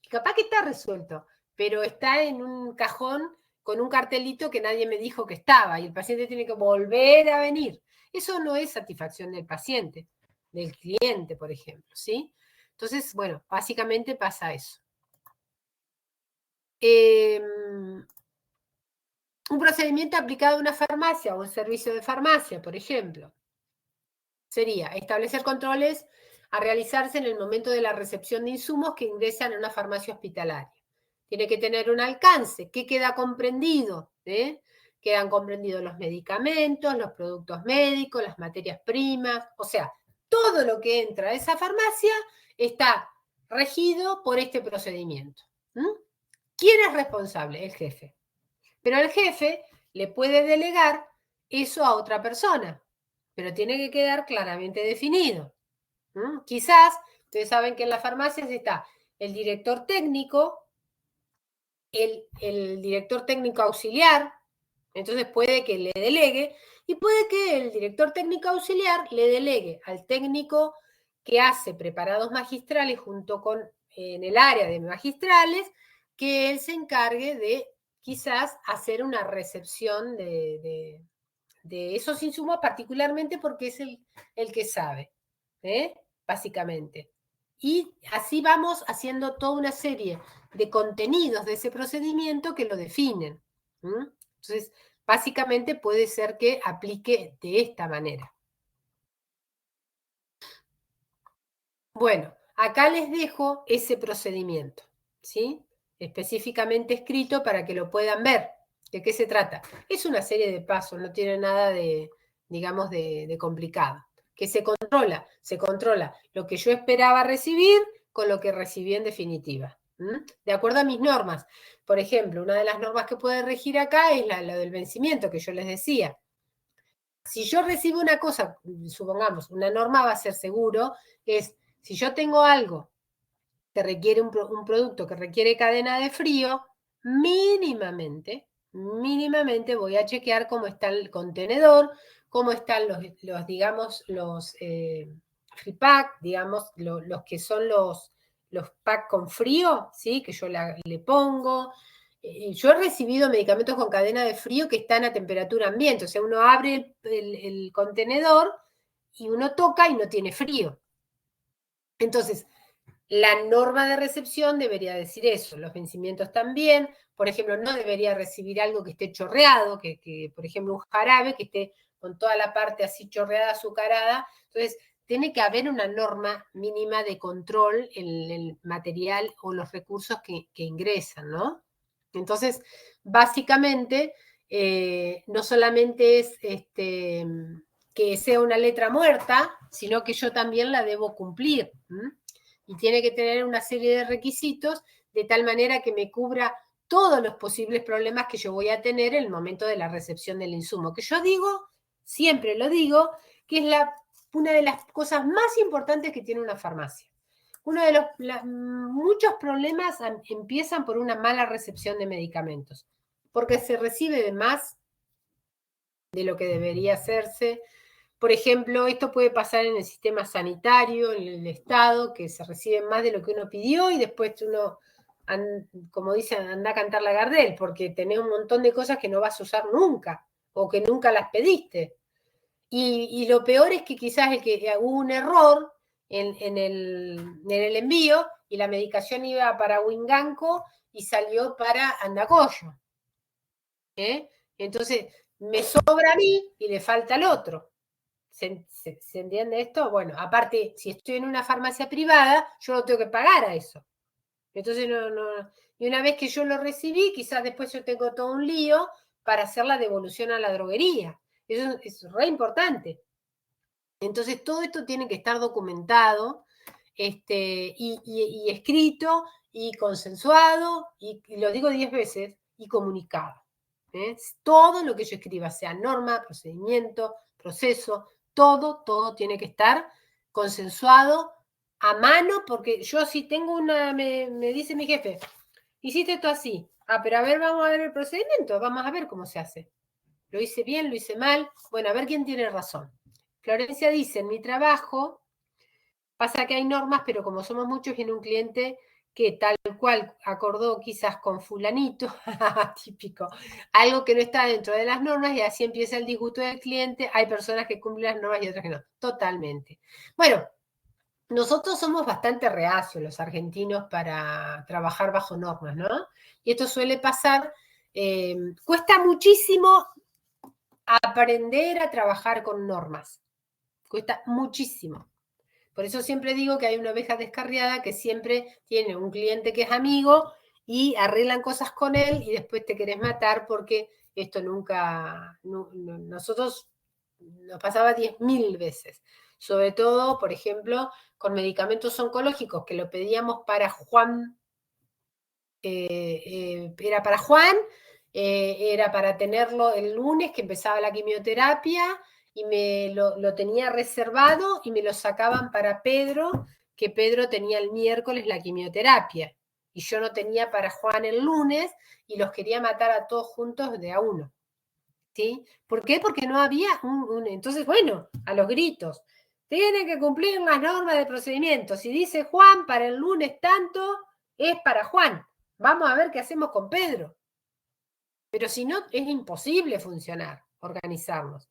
Capaz que está resuelto, pero está en un cajón con un cartelito que nadie me dijo que estaba y el paciente tiene que volver a venir. Eso no es satisfacción del paciente, del cliente, por ejemplo, ¿sí? Entonces, bueno, básicamente pasa eso. Un procedimiento aplicado a una farmacia o un servicio de farmacia, por ejemplo, sería establecer controles a realizarse en el momento de la recepción de insumos que ingresan a una farmacia hospitalaria. Tiene que tener un alcance. ¿Qué queda comprendido? Quedan comprendidos los medicamentos, los productos médicos, las materias primas, o sea, todo lo que entra a esa farmacia está regido por este procedimiento. ¿Quién es responsable? El jefe. Pero el jefe le puede delegar eso a otra persona, pero tiene que quedar claramente definido. Quizás, ustedes saben que en las farmacias está el director técnico, el director técnico auxiliar, entonces puede que le delegue, y puede que el director técnico auxiliar le delegue al técnico que hace preparados magistrales junto con, en el área de magistrales, que él se encargue de quizás hacer una recepción de esos insumos, particularmente porque es el que sabe, básicamente. Y así vamos haciendo toda una serie de contenidos de ese procedimiento que lo definen. Entonces, básicamente puede ser que aplique de esta manera. Bueno, acá les dejo ese procedimiento, ¿sí? Específicamente escrito para que lo puedan ver. ¿De qué se trata? Es una serie de pasos, no tiene nada de, digamos, de complicado. Que se controla lo que yo esperaba recibir con lo que recibí en definitiva. De acuerdo a mis normas. Por ejemplo, una de las normas que puede regir acá es la del vencimiento que yo les decía. Si yo recibo una cosa, supongamos, una norma va a ser seguro, es si yo tengo algo que requiere un producto que requiere cadena de frío, mínimamente voy a chequear cómo está el contenedor, cómo están los digamos, los free pack, digamos, los que son los pack con frío, ¿sí? Que yo le pongo. Yo he recibido medicamentos con cadena de frío que están a temperatura ambiente, o sea, uno abre el contenedor y uno toca y no tiene frío. Entonces, la norma de recepción debería decir eso, los vencimientos también. Por ejemplo, no debería recibir algo que esté chorreado, que por ejemplo un jarabe que esté con toda la parte así chorreada, azucarada. Entonces, tiene que haber una norma mínima de control en el material o los recursos que ingresan, ¿no? Entonces, básicamente, no solamente es que sea una letra muerta, sino que yo también la debo cumplir. Y tiene que tener una serie de requisitos de tal manera que me cubra todos los posibles problemas que yo voy a tener en el momento de la recepción del insumo. Que yo digo, siempre lo digo, que es una de las cosas más importantes que tiene una farmacia. Uno de muchos problemas empiezan por una mala recepción de medicamentos, porque se recibe de más de lo que debería hacerse. Por ejemplo, esto puede pasar en el sistema sanitario, en el Estado, que se recibe más de lo que uno pidió y después uno, como dicen, anda a cantar la Gardel, porque tenés un montón de cosas que no vas a usar nunca o que nunca las pediste. Y lo peor es que quizás hubo un error en el envío y la medicación iba para Huinganco y salió para Andacollo. Entonces, me sobra a mí y le falta al otro. ¿Se entiende esto? Bueno, aparte, si estoy en una farmacia privada, yo no tengo que pagar a eso. Entonces, y una vez que yo lo recibí, quizás después yo tengo todo un lío para hacer la devolución a la droguería. Eso es re importante. Entonces, todo esto tiene que estar documentado y escrito y consensuado, y lo digo 10 veces, y comunicado. Todo lo que yo escriba, sea norma, procedimiento, proceso, todo tiene que estar consensuado a mano, porque yo si tengo me dice mi jefe, hiciste esto así, pero a ver, vamos a ver el procedimiento, vamos a ver cómo se hace. Lo hice bien, lo hice mal, bueno, a ver quién tiene razón. Florencia dice, en mi trabajo pasa que hay normas, pero como somos muchos, viene un cliente que tal cual acordó quizás con fulanito, típico, algo que no está dentro de las normas y así empieza el disgusto del cliente. Hay personas que cumplen las normas y otras que no. Totalmente. Bueno, nosotros somos bastante reacios los argentinos para trabajar bajo normas, ¿no? Y esto suele pasar, cuesta muchísimo aprender a trabajar con normas. Cuesta muchísimo. Por eso siempre digo que hay una oveja descarriada que siempre tiene un cliente que es amigo y arreglan cosas con él y después te querés matar porque esto nunca, nosotros nos pasaba 10.000 veces. Sobre todo, por ejemplo, con medicamentos oncológicos que lo pedíamos para Juan, era para Juan, era para tenerlo el lunes que empezaba la quimioterapia, y lo tenía reservado y me lo sacaban para Pedro, que Pedro tenía el miércoles la quimioterapia. Y yo no tenía para Juan el lunes y los quería matar a todos juntos de a uno. ¿Sí? ¿Por qué? Porque no había Entonces, bueno, a los gritos. Tienen que cumplir las normas de procedimiento. Si dice Juan para el lunes tanto, es para Juan. Vamos a ver qué hacemos con Pedro. Pero si no, es imposible funcionar, organizarnos.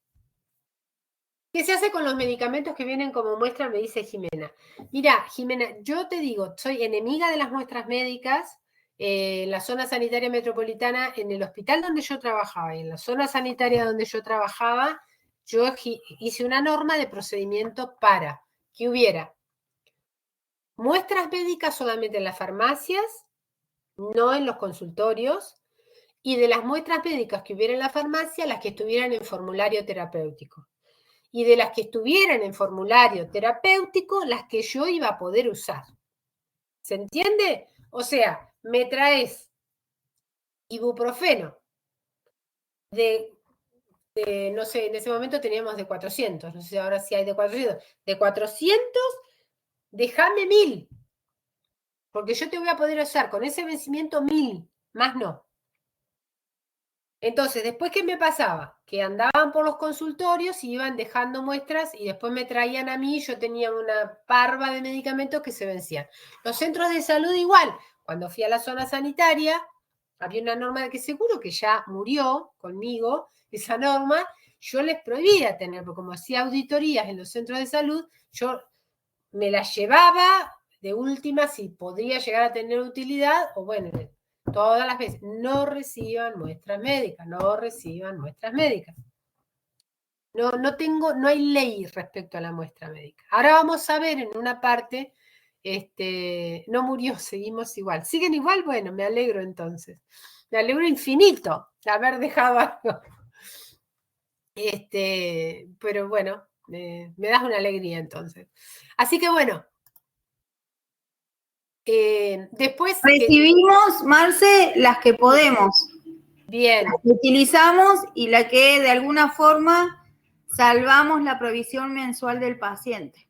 ¿Qué se hace con los medicamentos que vienen como muestra? Me dice Jimena. Mira, Jimena, yo te digo, soy enemiga de las muestras médicas. En la zona sanitaria metropolitana, en el hospital donde yo trabajaba y en la zona sanitaria donde yo trabajaba, yo hice una norma de procedimiento para que hubiera muestras médicas solamente en las farmacias, no en los consultorios, y de las muestras médicas que hubiera en la farmacia, las que estuvieran en formulario terapéutico. Y de las que estuvieran en formulario terapéutico, las que yo iba a poder usar. ¿Se entiende? O sea, me traes ibuprofeno no sé, en ese momento teníamos de 400, no sé ahora si hay de 400. De 400, déjame 1000, porque yo te voy a poder usar con ese vencimiento 1000, más no. Entonces, después, ¿qué me pasaba? Que andaban por los consultorios y iban dejando muestras y después me traían a mí, yo tenía una parva de medicamentos que se vencían. Los centros de salud igual. Cuando fui a la zona sanitaria, había una norma de que seguro que ya murió conmigo, esa norma, yo les prohibía tener, porque como hacía auditorías en los centros de salud, yo me las llevaba de última si podría llegar a tener utilidad, o bueno, todas las veces, no reciban muestras médicas, no reciban muestras médicas. No hay ley respecto a la muestra médica. Ahora vamos a ver en una parte, no murió, seguimos igual. ¿Siguen igual? Bueno, me alegro entonces. Me alegro infinito de haber dejado algo. Pero bueno, me das una alegría entonces. Así que bueno. Después recibimos, Marce, las que podemos. Bien. Las que utilizamos y la que de alguna forma salvamos la provisión mensual del paciente.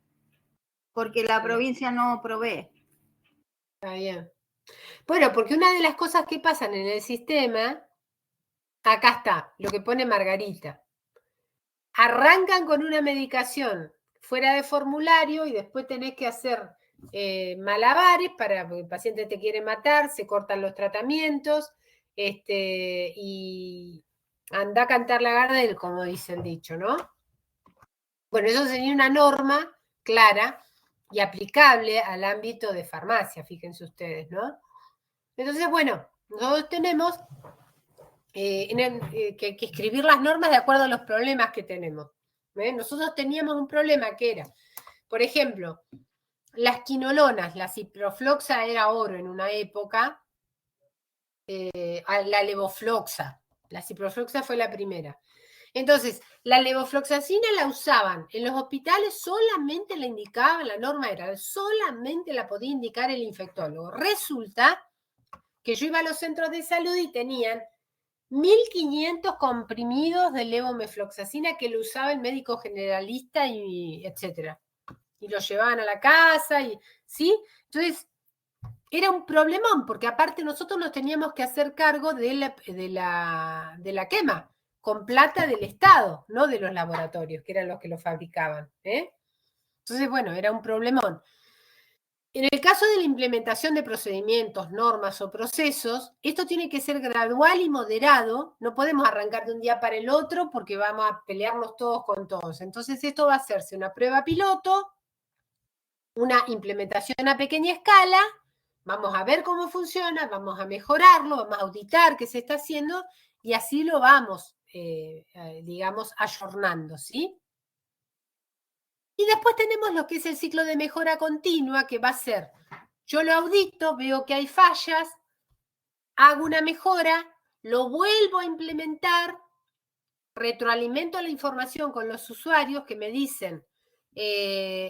Porque la provincia no provee. Está bien. Bueno, porque una de las cosas que pasan en el sistema, acá está, lo que pone Margarita. Arrancan con una medicación fuera de formulario y después tenés que hacer malabares porque el paciente te quiere matar, se cortan los tratamientos, y anda a cantar la Gardel, como dice el dicho, ¿no? Bueno, eso sería una norma clara y aplicable al ámbito de farmacia, fíjense ustedes, ¿no? Entonces, bueno, nosotros tenemos que escribir las normas de acuerdo a los problemas que tenemos. Nosotros teníamos un problema que era, por ejemplo, las quinolonas, la ciprofloxa era oro en una época, la levofloxa. La ciprofloxa fue la primera. Entonces, la levofloxacina la usaban en los hospitales, solamente la indicaban, la norma era, solamente la podía indicar el infectólogo. Resulta que yo iba a los centros de salud y tenían 1.500 comprimidos de levomefloxacina que lo usaba el médico generalista y etcétera. Y lo llevaban a la casa, ¿sí? Entonces, era un problemón, porque aparte nosotros nos teníamos que hacer cargo de la quema, con plata del Estado, no de los laboratorios, que eran los que lo fabricaban. Entonces, bueno, era un problemón. En el caso de la implementación de procedimientos, normas o procesos, esto tiene que ser gradual y moderado. No podemos arrancar de un día para el otro porque vamos a pelearnos todos con todos. Entonces, esto va a hacerse una prueba piloto, una implementación a pequeña escala. Vamos a ver cómo funciona, vamos a mejorarlo, vamos a auditar qué se está haciendo y así lo vamos, digamos, ayornando, ¿sí? Y después tenemos lo que es el ciclo de mejora continua, que va a ser, yo lo audito, veo que hay fallas, hago una mejora, lo vuelvo a implementar, retroalimento la información con los usuarios que me dicen,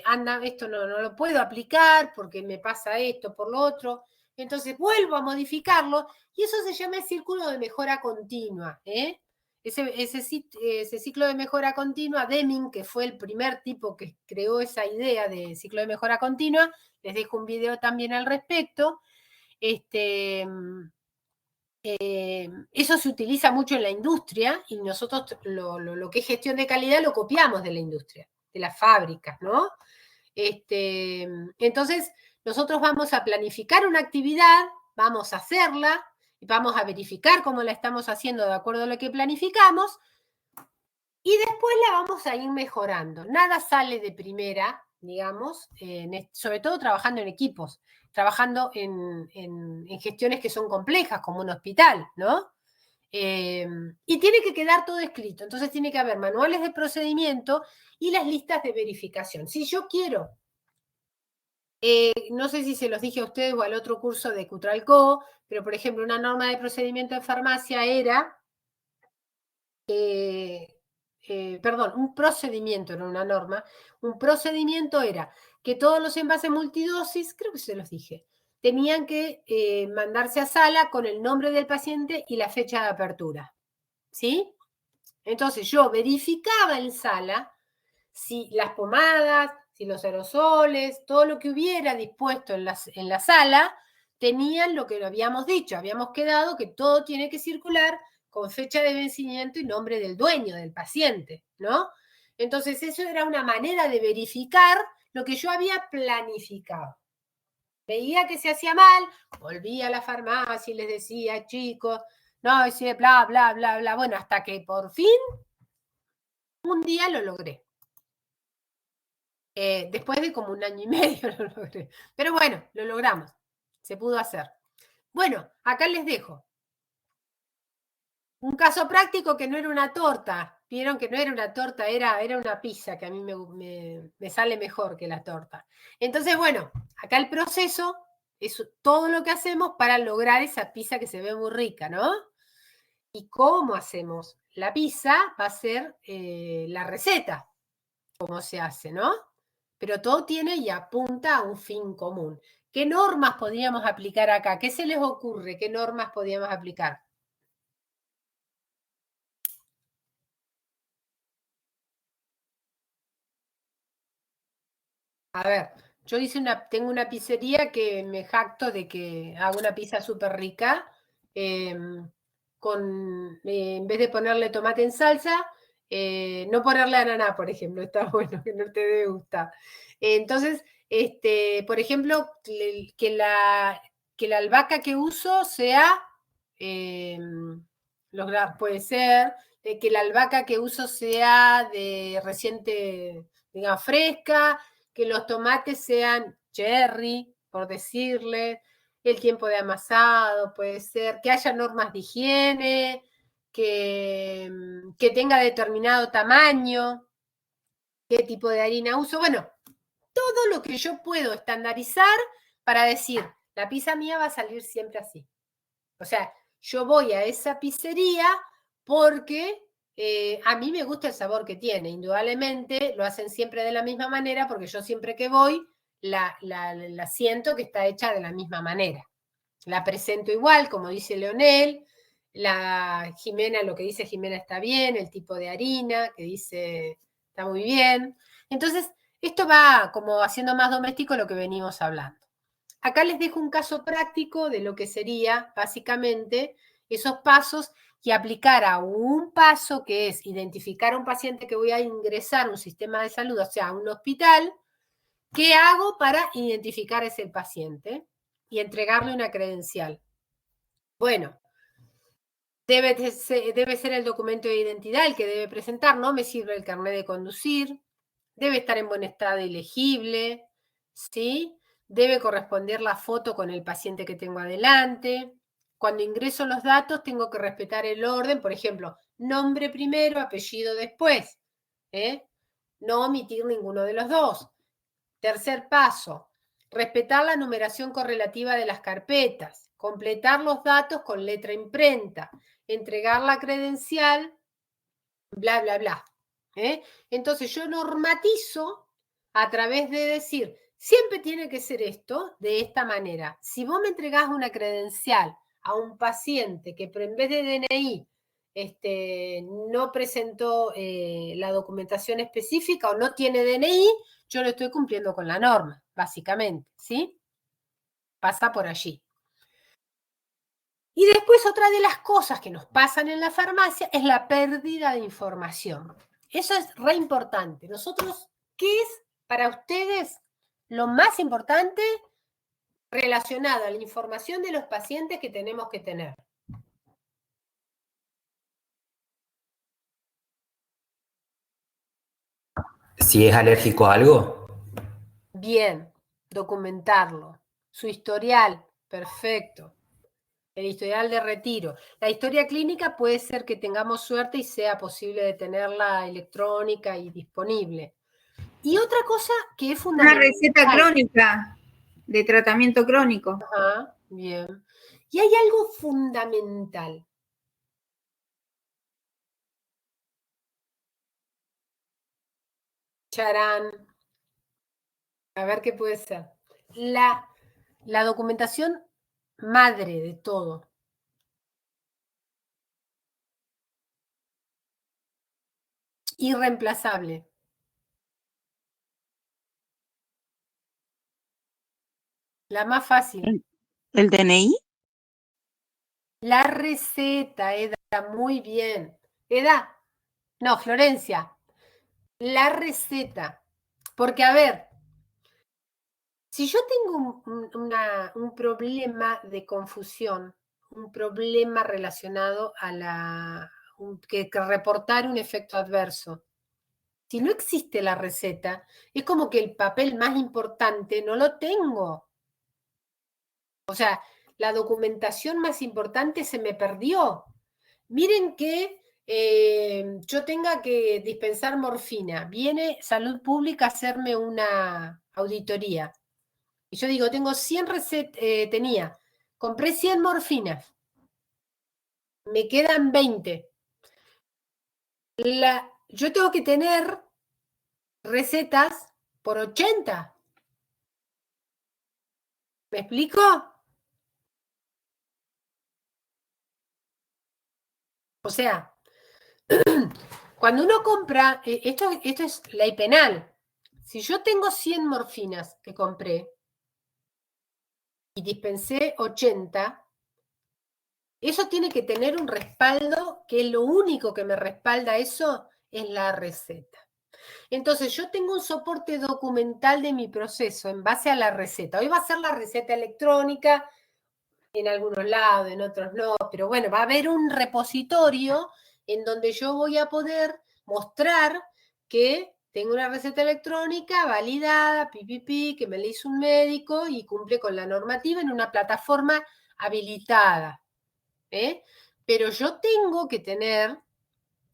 anda, esto no lo puedo aplicar porque me pasa esto, por lo otro. Entonces vuelvo a modificarlo y eso se llama el círculo de mejora continua. Ese ciclo de mejora continua, Deming, que fue el primer tipo que creó esa idea de ciclo de mejora continua, les dejo un video también al respecto. Eso se utiliza mucho en la industria y nosotros lo que es gestión de calidad lo copiamos de la industria, de las fábricas, ¿no? Entonces, nosotros vamos a planificar una actividad, vamos a hacerla, y vamos a verificar cómo la estamos haciendo de acuerdo a lo que planificamos, y después la vamos a ir mejorando. Nada sale de primera, digamos, sobre todo trabajando en equipos, trabajando en gestiones que son complejas, como un hospital, ¿no? Y tiene que quedar todo escrito. Entonces tiene que haber manuales de procedimiento y las listas de verificación. Si yo quiero, no sé si se los dije a ustedes o al otro curso de Cutralco, pero por ejemplo una norma de procedimiento en farmacia era, perdón, un procedimiento, no una norma, un procedimiento era que todos los envases multidosis, creo que se los dije, tenían que mandarse a sala con el nombre del paciente y la fecha de apertura, ¿sí? Entonces yo verificaba en sala si las pomadas, si los aerosoles, todo lo que hubiera dispuesto en la sala, tenían lo que lo habíamos dicho, habíamos quedado que todo tiene que circular con fecha de vencimiento y nombre del dueño, del paciente, ¿no? Entonces eso era una manera de verificar lo que yo había planificado. Veía que se hacía mal, volvía a la farmacia y les decía, chicos, no, decía bla, bla, bla, bla. Bueno, hasta que por fin, un día lo logré. Después de como 1 año y medio lo logré. Pero bueno, lo logramos. Se pudo hacer. Bueno, acá les dejo. Un caso práctico que no era una torta. Vieron que no era una torta, era una pizza, que a mí me sale mejor que la torta. Entonces, bueno, acá el proceso es todo lo que hacemos para lograr esa pizza que se ve muy rica, ¿no? ¿Y cómo hacemos? La pizza va a ser la receta, cómo se hace, ¿no? Pero todo tiene y apunta a un fin común. ¿Qué normas podríamos aplicar acá? ¿Qué se les ocurre? ¿Qué normas podríamos aplicar? A ver, yo tengo una pizzería que me jacto de que hago una pizza súper rica, en vez de ponerle tomate en salsa, no ponerle ananá, por ejemplo, está bueno, que no te debe gustar. Entonces, por ejemplo, que la albahaca que uso sea, puede ser, que la albahaca que uso sea de reciente, digamos, fresca, que los tomates sean cherry, por decirle, el tiempo de amasado puede ser, que haya normas de higiene, que tenga determinado tamaño, qué tipo de harina uso. Bueno, todo lo que yo puedo estandarizar para decir, la pizza mía va a salir siempre así. O sea, yo voy a esa pizzería porque a mí me gusta el sabor que tiene. Indudablemente lo hacen siempre de la misma manera porque yo siempre que voy la siento que está hecha de la misma manera. La presento igual, como dice Leonel. La Jimena, lo que dice Jimena está bien, el tipo de harina que dice está muy bien. Entonces, esto va como haciendo más doméstico lo que venimos hablando. Acá les dejo un caso práctico de lo que sería básicamente esos pasos y aplicar a un paso que es identificar a un paciente que voy a ingresar a un sistema de salud, o sea, a un hospital. ¿Qué hago para identificar a ese paciente y entregarle una credencial? Bueno, debe ser el documento de identidad el que debe presentar, no me sirve el carnet de conducir, debe estar en buen estado y legible, ¿sí? Debe corresponder la foto con el paciente que tengo adelante. Cuando ingreso los datos tengo que respetar el orden, por ejemplo, nombre primero, apellido después, no omitir ninguno de los dos. Tercer paso, respetar la numeración correlativa de las carpetas, completar los datos con letra imprenta, entregar la credencial, bla, bla, bla. Entonces yo normatizo a través de decir, siempre tiene que ser esto de esta manera. Si vos me entregás una credencial a un paciente que en vez de DNI no presentó la documentación específica o no tiene DNI, yo lo estoy cumpliendo con la norma, básicamente, ¿sí? Pasa por allí. Y después otra de las cosas que nos pasan en la farmacia es la pérdida de información. Eso es re importante. Nosotros, ¿qué es para ustedes lo más importante relacionado a la información de los pacientes que tenemos que tener? Si es alérgico a algo, Bien, documentarlo. Su historial, perfecto. El historial de retiro. La historia clínica puede ser que tengamos suerte y sea posible de tenerla electrónica y disponible. Y otra cosa que es Una fundamental. receta crónica de tratamiento crónico. Ajá, bien. Y hay algo fundamental. Charán. A ver qué puede ser. La documentación madre de todo. Irreemplazable. La más fácil. ¿El DNI? La receta, Eda, muy bien. Eda, no, Florencia. La receta. Porque, a ver, si yo tengo un problema de confusión, un problema relacionado a que reportar un efecto adverso, si no existe la receta, es como que el papel más importante no lo tengo. O sea, la documentación más importante se me perdió. Miren que yo tenga que dispensar morfina. Viene Salud Pública a hacerme una auditoría. Y yo digo, tengo 100 recetas, compré 100 morfinas. Me quedan 20. Yo tengo que tener recetas por 80. ¿Me explico? O sea, cuando uno compra, esto es ley penal. Si yo tengo 100 morfinas que compré y dispensé 80, eso tiene que tener un respaldo, que lo único que me respalda eso es la receta. Entonces, yo tengo un soporte documental de mi proceso en base a la receta. Hoy va a ser la receta electrónica, en algunos lados, en otros no, pero bueno, va a haber un repositorio en donde yo voy a poder mostrar que tengo una receta electrónica validada, que me la hizo un médico y cumple con la normativa en una plataforma habilitada. pero yo tengo que tener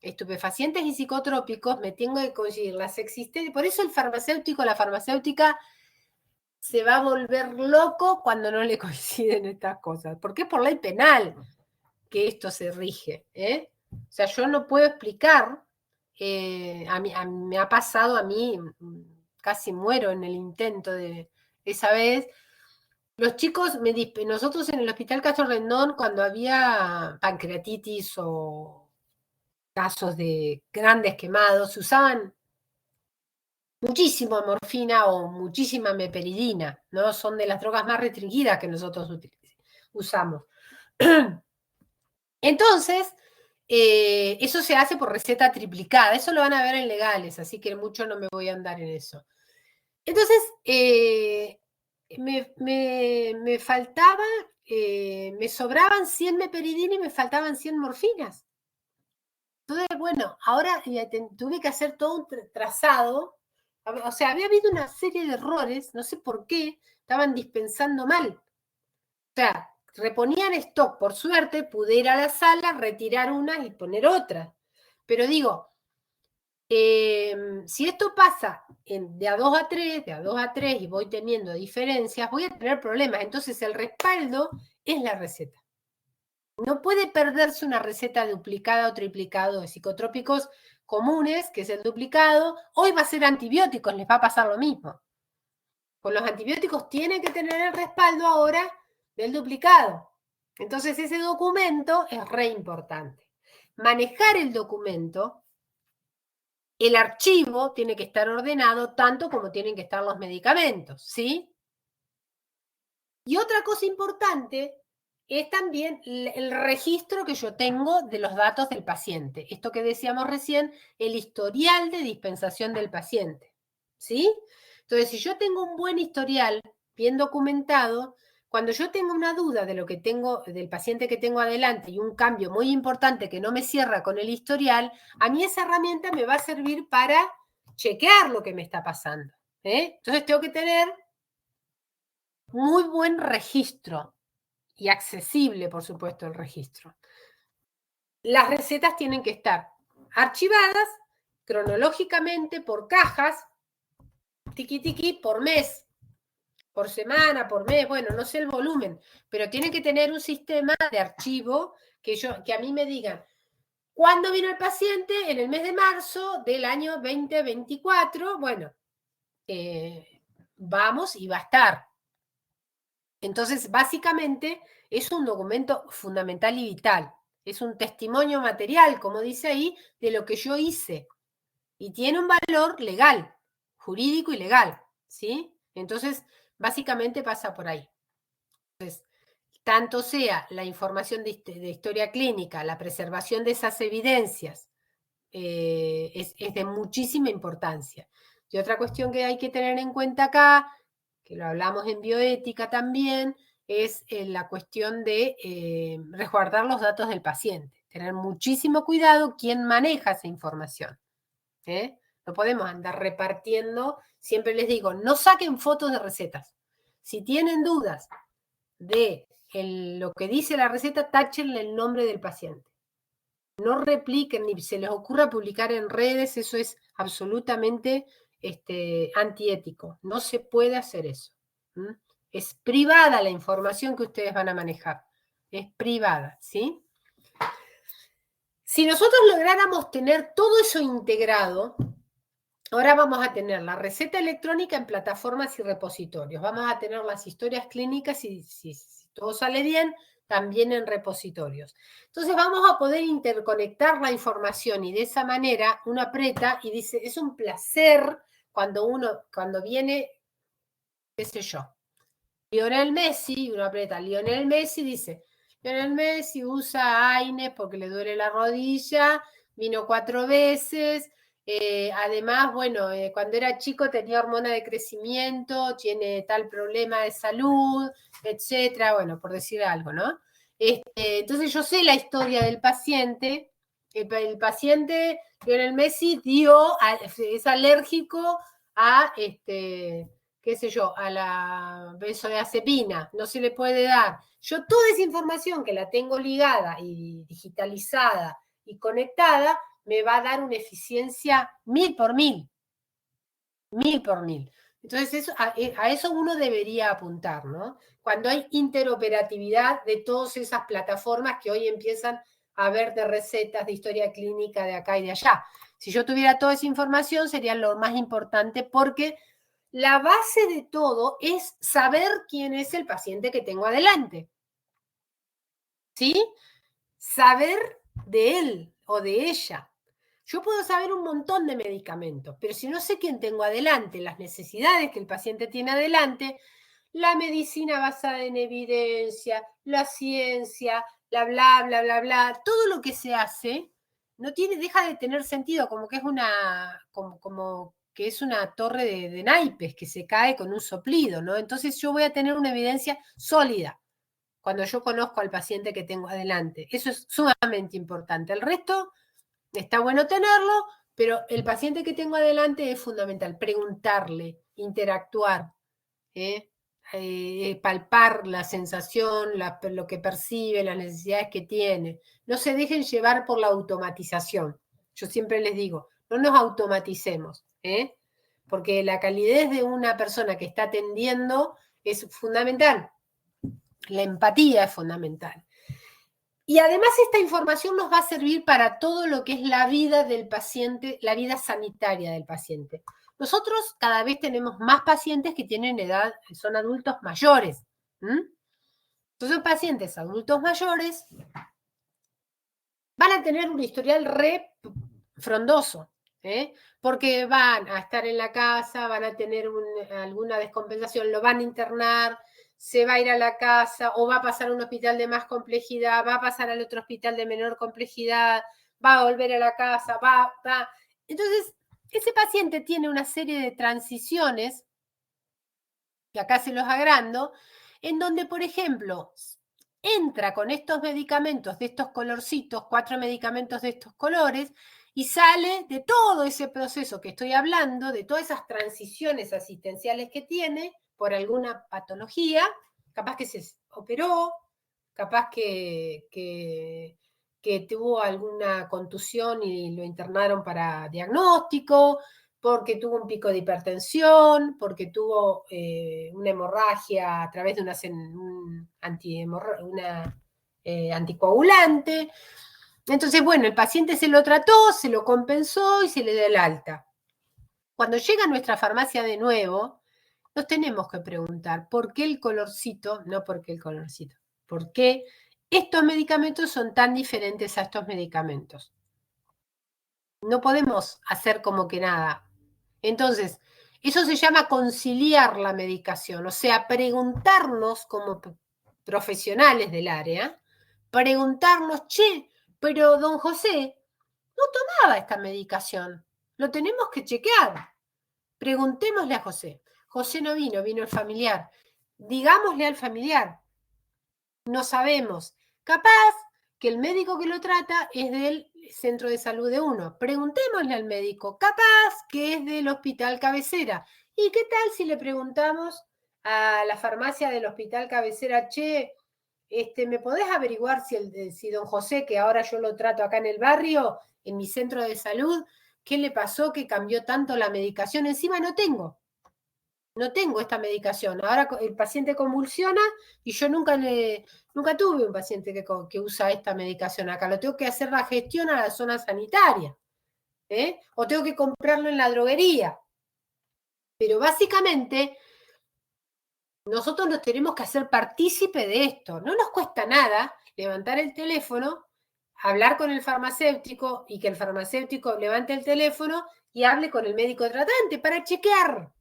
estupefacientes y psicotrópicos, me tengo que conseguir las existentes. Por eso el farmacéutico, la farmacéutica, se va a volver loco cuando no le coinciden estas cosas, porque es por ley penal que esto se rige. O sea, yo no puedo explicar, me ha pasado a mí, casi muero en el intento de esa vez. Los chicos, nosotros en el Hospital Castro Rendón, cuando había pancreatitis o casos de grandes quemados, se usaban muchísima morfina o muchísima meperidina, ¿no? Son de las drogas más restringidas que nosotros usamos. Entonces, eso se hace por receta triplicada, eso lo van a ver en legales, así que mucho no me voy a andar en eso. Entonces, me faltaba, me sobraban 100 meperidina y me faltaban 100 morfinas. Entonces, bueno, ahora tuve que hacer todo un trazado. O sea, había habido una serie de errores, no sé por qué, estaban dispensando mal. O sea, reponían stock, por suerte, pude ir a la sala, retirar una y poner otra. Pero digo, si esto pasa de a 2 a 3, de a 2 a 3 y voy teniendo diferencias, voy a tener problemas. Entonces el respaldo es la receta. No puede perderse una receta duplicada o triplicada de psicotrópicos comunes, que es el duplicado. Hoy va a ser antibióticos, les va a pasar lo mismo. Con los antibióticos tienen que tener el respaldo ahora del duplicado. Entonces ese documento es re importante. Manejar el documento, el archivo tiene que estar ordenado tanto como tienen que estar los medicamentos, ¿sí? Y otra cosa importante es también el registro que yo tengo de los datos del paciente. Esto que decíamos recién, el historial de dispensación del paciente, ¿sí? Entonces, si yo tengo un buen historial bien documentado, cuando yo tengo una duda de lo que tengo, del paciente que tengo adelante y un cambio muy importante que no me cierra con el historial, a mí esa herramienta me va a servir para chequear lo que me está pasando. Entonces, tengo que tener muy buen registro y accesible, por supuesto, el registro. Las recetas tienen que estar archivadas cronológicamente por cajas, tiqui tiqui, por mes, por semana, por mes, bueno, no sé el volumen, pero tienen que tener un sistema de archivo que a mí me digan cuándo vino el paciente en el mes de marzo del año 2024, bueno, vamos y va a estar. Entonces, básicamente, es un documento fundamental y vital. Es un testimonio material, como dice ahí, de lo que yo hice. Y tiene un valor legal, jurídico y legal, ¿sí? Entonces, básicamente pasa por ahí. Entonces, tanto sea la información de historia clínica, la preservación de esas evidencias, es de muchísima importancia. Y otra cuestión que hay que tener en cuenta acá, que lo hablamos en bioética también, es la cuestión de resguardar los datos del paciente. Tener muchísimo cuidado quién maneja esa información. No podemos andar repartiendo. Siempre les digo, no saquen fotos de recetas. Si tienen dudas de lo que dice la receta, táchenle el nombre del paciente. No repliquen ni se les ocurra publicar en redes, eso es absolutamente antiético. No se puede hacer eso. Es privada la información que ustedes van a manejar. Es privada, ¿sí? Si nosotros lográramos tener todo eso integrado, ahora vamos a tener la receta electrónica en plataformas y repositorios. Vamos a tener las historias clínicas y si todo sale bien, también en repositorios. Entonces vamos a poder interconectar la información y de esa manera uno aprieta y dice, es un placer cuando viene, qué sé yo, Lionel Messi, uno aprieta Lionel Messi, dice, Lionel Messi usa AINES porque le duele la rodilla, vino 4 veces, además, bueno, cuando era chico tenía hormona de crecimiento, tiene tal problema de salud, etcétera, bueno, por decir algo, ¿no? Entonces yo sé la historia del paciente, el paciente Lionel Messi es alérgico a qué sé yo, a la benzodiazepina, no se le puede dar. Yo toda esa información que la tengo ligada y digitalizada y conectada, me va a dar una eficiencia 1000 por 1000. 1000 por 1000. Entonces, a eso uno debería apuntar, ¿no? Cuando hay interoperatividad de todas esas plataformas que hoy empiezan a ver de recetas, de historia clínica, de acá y de allá. Si yo tuviera toda esa información, sería lo más importante, porque la base de todo es saber quién es el paciente que tengo adelante. ¿Sí? Saber de él o de ella. Yo puedo saber un montón de medicamentos, pero si no sé quién tengo adelante, las necesidades que el paciente tiene adelante, la medicina basada en evidencia, la ciencia, bla, bla, bla, bla, bla, todo lo que se hace deja de tener sentido, como que es como que es una torre de naipes que se cae con un soplido, ¿no? Entonces yo voy a tener una evidencia sólida cuando yo conozco al paciente que tengo adelante. Eso es sumamente importante. El resto está bueno tenerlo, pero el paciente que tengo adelante es fundamental. Preguntarle, interactuar, palpar la sensación, lo que percibe, las necesidades que tiene. No se dejen llevar por la automatización. Yo siempre les digo, no nos automaticemos, porque la calidez de una persona que está atendiendo es fundamental. La empatía es fundamental. Y además esta información nos va a servir para todo lo que es la vida del paciente, la vida sanitaria del paciente. Nosotros cada vez tenemos más pacientes que tienen edad, son adultos mayores. Entonces, pacientes adultos mayores van a tener un historial re frondoso, porque van a estar en la casa, van a tener alguna descompensación, lo van a internar, se va a ir a la casa o va a pasar a un hospital de más complejidad, va a pasar al otro hospital de menor complejidad, va a volver a la casa, va. Entonces, ese paciente tiene una serie de transiciones, que acá se los agrando, en donde, por ejemplo, entra con estos medicamentos de estos colorcitos, 4 medicamentos de estos colores, y sale de todo ese proceso que estoy hablando, de todas esas transiciones asistenciales que tiene, por alguna patología, capaz que se operó, capaz que tuvo alguna contusión y lo internaron para diagnóstico, porque tuvo un pico de hipertensión, porque tuvo una hemorragia a través de un anticoagulante. Entonces, bueno, el paciente se lo trató, se lo compensó y se le dio el alta. Cuando llega a nuestra farmacia de nuevo, nos tenemos que preguntar por qué el colorcito, no por qué el colorcito, por qué estos medicamentos son tan diferentes a estos medicamentos. No podemos hacer como que nada. Entonces, eso se llama conciliar la medicación, o sea, preguntarnos como profesionales del área, preguntarnos, che, pero don José no tomaba esta medicación, lo tenemos que chequear. Preguntémosle a José. José no vino, vino el familiar. Digámosle al familiar, no sabemos. Capaz que el médico que lo trata es del centro de salud de uno. Preguntémosle al médico, capaz que es del hospital cabecera. ¿Y qué tal si le preguntamos a la farmacia del hospital cabecera, che, ¿me podés averiguar si don José, que ahora yo lo trato acá en el barrio, en mi centro de salud, qué le pasó que cambió tanto la medicación? Encima no tengo esta medicación. Ahora el paciente convulsiona y yo nunca tuve un paciente que usa esta medicación acá. Lo tengo que hacer la gestión a la zona sanitaria. O tengo que comprarlo en la droguería. Pero básicamente nosotros nos tenemos que hacer partícipe de esto. No nos cuesta nada levantar el teléfono, hablar con el farmacéutico y que el farmacéutico levante el teléfono y hable con el médico tratante para chequear.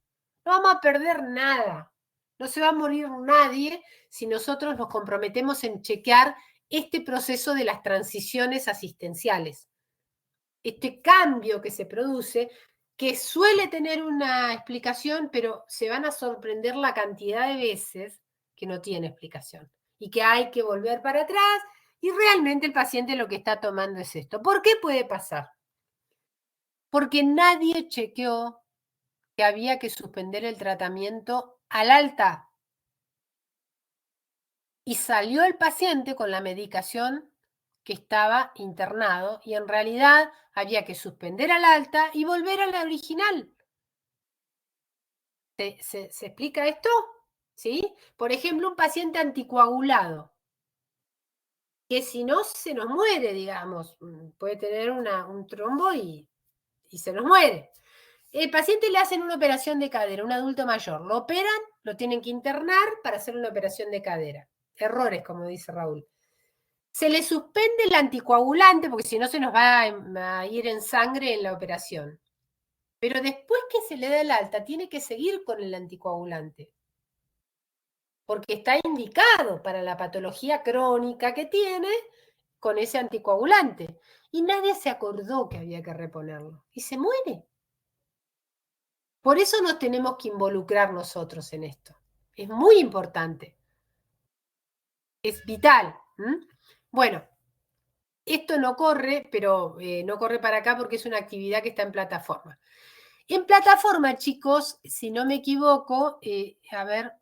No vamos a perder nada. No se va a morir nadie si nosotros nos comprometemos en chequear este proceso de las transiciones asistenciales. Este cambio que se produce, que suele tener una explicación, pero se van a sorprender la cantidad de veces que no tiene explicación y que hay que volver para atrás y realmente el paciente lo que está tomando es esto. ¿Por qué puede pasar? Porque nadie chequeó que había que suspender el tratamiento al alta. Y salió el paciente con la medicación que estaba internado y en realidad había que suspender al alta y volver a la original. ¿Se explica esto? ¿Sí? Por ejemplo, un paciente anticoagulado, que si no se nos muere, digamos, puede tener un trombo y se nos muere. El paciente le hacen una operación de cadera, un adulto mayor, lo operan, lo tienen que internar para hacer una operación de cadera. Errores, como dice Raúl. Se le suspende el anticoagulante porque si no se nos va a ir en sangre en la operación. Pero después que se le da el alta, tiene que seguir con el anticoagulante. Porque está indicado para la patología crónica que tiene con ese anticoagulante. Y nadie se acordó que había que reponerlo. Y se muere. Por eso nos tenemos que involucrar nosotros en esto. Es muy importante. Es vital. Bueno, esto no corre, pero no corre para acá porque es una actividad que está en plataforma. En plataforma, chicos, si no me equivoco, a ver.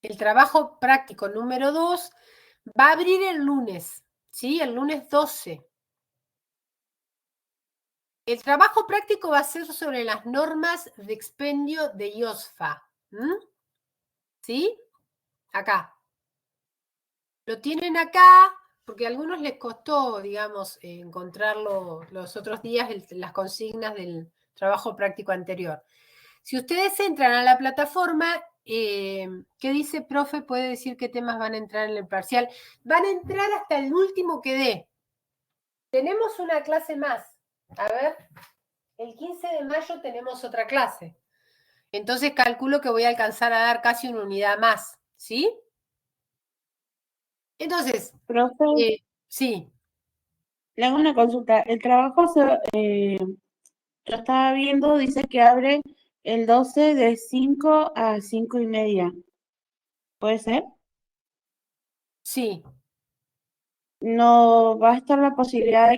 El trabajo práctico número 2 va a abrir el lunes, ¿sí? El lunes 12. El trabajo práctico va a ser sobre las normas de expendio de IOSFA. ¿Sí? Acá. Lo tienen acá porque a algunos les costó, digamos, encontrarlo los otros días, las consignas del trabajo práctico anterior. Si ustedes entran a la plataforma, ¿qué dice, profe? ¿Puede decir qué temas van a entrar en el parcial? Van a entrar hasta el último que dé. Tenemos una clase más. A ver, el 15 de mayo tenemos otra clase. Entonces calculo que voy a alcanzar a dar casi una unidad más, ¿sí? Entonces, Profe, sí. le hago una consulta. El trabajo, yo estaba viendo, dice que abre el 12 de 5 a 5:30. ¿Puede ser? Sí. ¿No va a estar la posibilidad de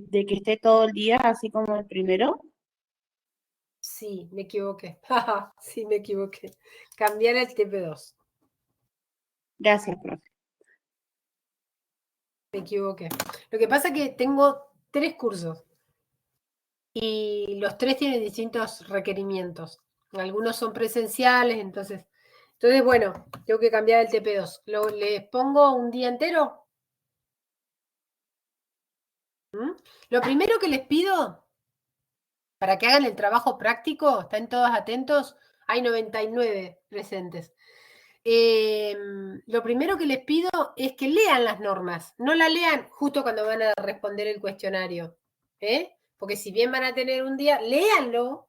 de que esté todo el día, así como el primero? Sí, me equivoqué. Sí, me equivoqué. Cambiar el TP2. Gracias, profe. Me equivoqué. Lo que pasa es que tengo 3 cursos y los 3 tienen distintos requerimientos. Algunos son presenciales, entonces bueno, tengo que cambiar el TP2. ¿Les pongo un día entero? Lo primero que les pido, para que hagan el trabajo práctico, ¿están todos atentos? Hay 99 presentes. Lo primero que les pido es que lean las normas, no la lean justo cuando van a responder el cuestionario, porque si bien van a tener un día, léanlo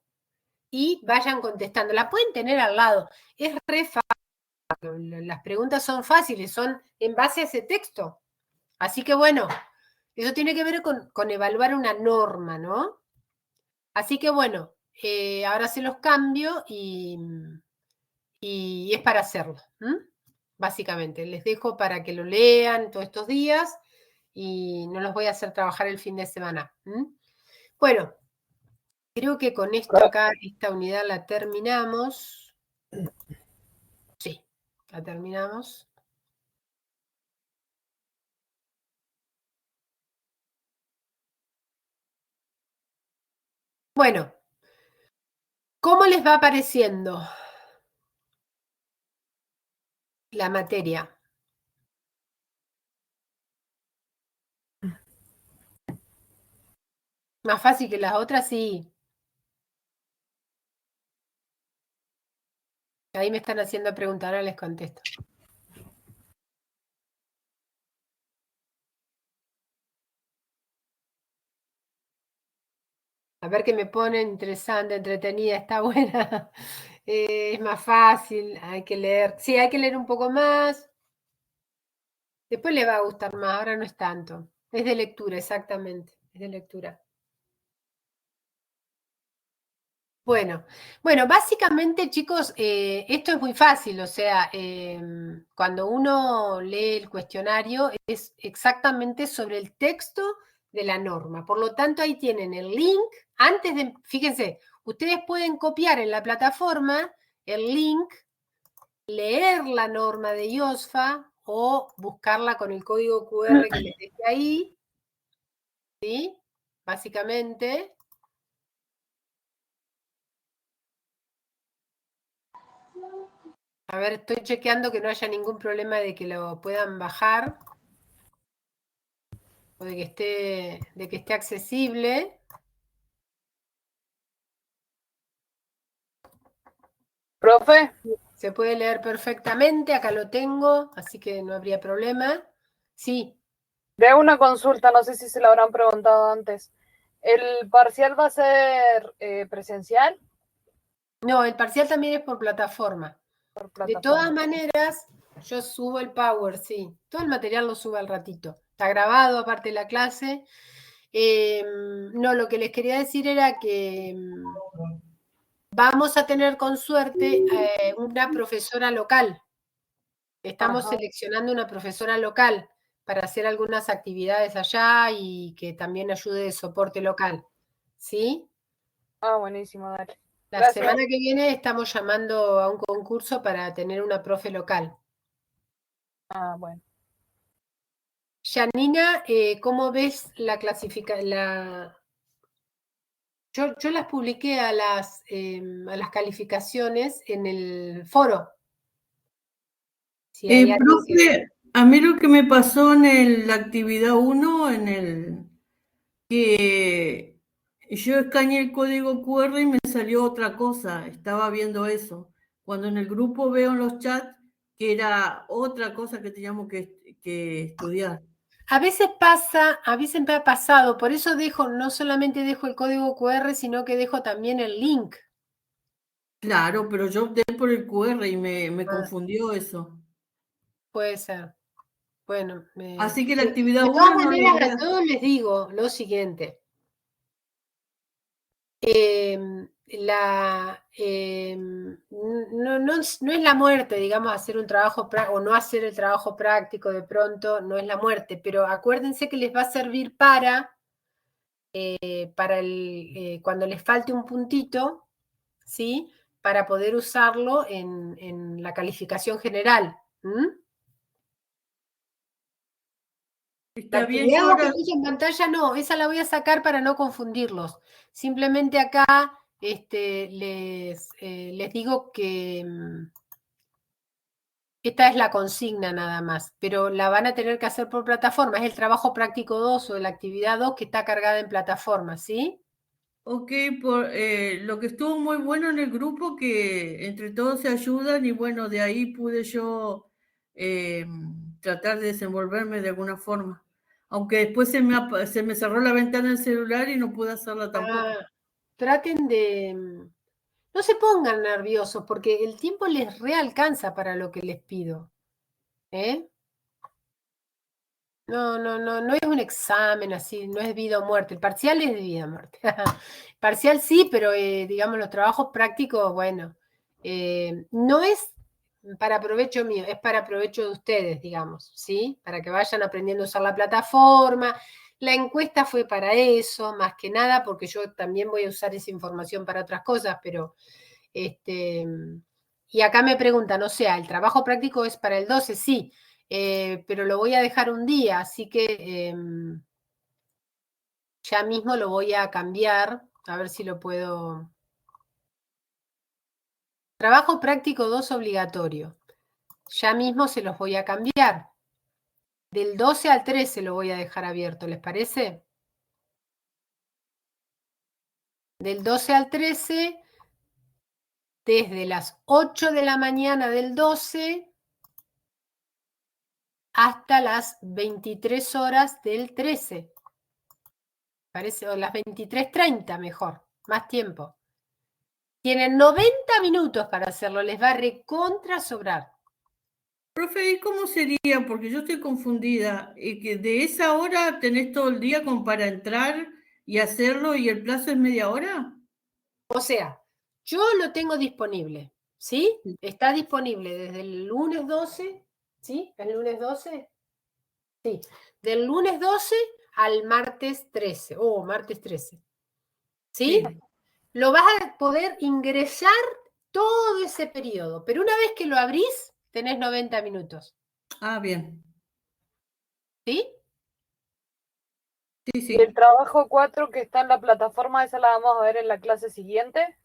y vayan contestando. La pueden tener al lado, es re fácil, las preguntas son fáciles, son en base a ese texto. Así que bueno, eso tiene que ver con evaluar una norma, ¿no? Así que bueno, ahora se los cambio y es para hacerlo. Básicamente, les dejo para que lo lean todos estos días y no los voy a hacer trabajar el fin de semana. Bueno, creo que con esto acá, esta unidad la terminamos. Sí, la terminamos. Bueno, ¿cómo les va pareciendo la materia? Más fácil que las otras, sí. Ahí me están haciendo preguntas, ahora les contesto. A ver qué me ponen, interesante, entretenida, está buena. Es más fácil, hay que leer. Sí, hay que leer un poco más. Después le va a gustar más, ahora no es tanto. Es de lectura, exactamente, es de lectura. Bueno, básicamente, chicos, esto es muy fácil, o sea, cuando uno lee el cuestionario es exactamente sobre el texto de la norma. Por lo tanto, ahí tienen el link. Antes de, fíjense, ustedes pueden copiar en la plataforma el link, leer la norma de IOSFA o buscarla con el código QR que les dejé ahí, ¿sí? Básicamente. A ver, estoy chequeando que no haya ningún problema de que lo puedan bajar o de que esté accesible. Profe, Se puede leer perfectamente, acá lo tengo, así que no habría problema. Sí, le hago una consulta, no sé si se lo habrán preguntado antes. ¿El parcial va a ser presencial? no, el parcial también es por plataforma. Por De plataforma. todas maneras, yo subo el Power, sí. Todo el material lo subo al ratito. Está grabado, aparte de la clase. No, lo que les quería decir era que vamos a tener con suerte una profesora local. Estamos seleccionando una profesora local para hacer algunas actividades allá y que también ayude de soporte local. ¿Sí? Ah, buenísimo, dale. La Gracias. semana que viene estamos llamando a un concurso para tener una profe local. Ah, bueno. Janina, ¿cómo ves la clasificación? Yo las publiqué a las calificaciones en el foro. Si hay alguien Profe, a mí lo que me pasó en la actividad 1, que yo escaneé el código QR y me salió otra cosa, estaba viendo eso. Cuando en el grupo veo en los chats que era otra cosa que teníamos que estudiar. A veces pasa, a veces me ha pasado, por eso no solamente dejo el código QR, sino que dejo también el link. Claro, pero yo opté por el QR y me confundió eso. Puede ser. Bueno, Así que la actividad de todas 1 no lo maneras, voy a todos les digo lo siguiente. No es la muerte, digamos, hacer un trabajo o no hacer el trabajo práctico de pronto, no es la muerte, pero acuérdense que les va a servir para cuando les falte un puntito, ¿sí? Para poder usarlo en la calificación general. Está La bien, actividad yo ahora... que puse en pantalla no, esa la voy a sacar para no confundirlos. Simplemente acá les digo que esta es la consigna nada más, pero la van a tener que hacer por plataforma. Es el trabajo práctico 2 o la actividad 2 que está cargada en plataforma, ¿sí? Ok, lo que estuvo muy bueno en el grupo, que entre todos se ayudan y bueno, de ahí pude yo tratar de desenvolverme de alguna forma. Aunque después se me cerró la ventana del celular y no pude hacerla tampoco. Traten de... No se pongan nerviosos porque el tiempo les realcanza para lo que les pido. No es un examen así, no es vida o muerte. El parcial es de vida o muerte. Parcial sí, pero digamos los trabajos prácticos, bueno, no es para provecho mío, es para provecho de ustedes, digamos, ¿sí? Para que vayan aprendiendo a usar la plataforma. La encuesta fue para eso, más que nada, porque yo también voy a usar esa información para otras cosas, pero y acá me preguntan, o sea, ¿el trabajo práctico es para el 12? Sí, pero lo voy a dejar un día, así que ya mismo lo voy a cambiar, a ver si lo puedo... Trabajo práctico 2 obligatorio. Ya mismo se los voy a cambiar. Del 12 al 13 lo voy a dejar abierto, ¿les parece? Del 12 al 13, desde las 8 de la mañana del 12 hasta las 23 horas del 13. Parece, o las 23:30 mejor, más tiempo. Tienen 90 minutos para hacerlo, les va a recontra sobrar. Profe, ¿y cómo sería? Porque yo estoy confundida. ¿Y que de esa hora tenés todo el día como para entrar y hacerlo y el plazo es media hora? O sea, yo lo tengo disponible, ¿sí? Está disponible desde el lunes 12, ¿sí? ¿El lunes 12? Sí, del lunes 12 al martes 13, martes 13, ¿sí? Lo vas a poder ingresar todo ese periodo, pero una vez que lo abrís, tenés 90 minutos. Ah, bien. ¿Sí? Sí, sí. ¿Y el trabajo 4 que está en la plataforma, esa la vamos a ver en la clase siguiente?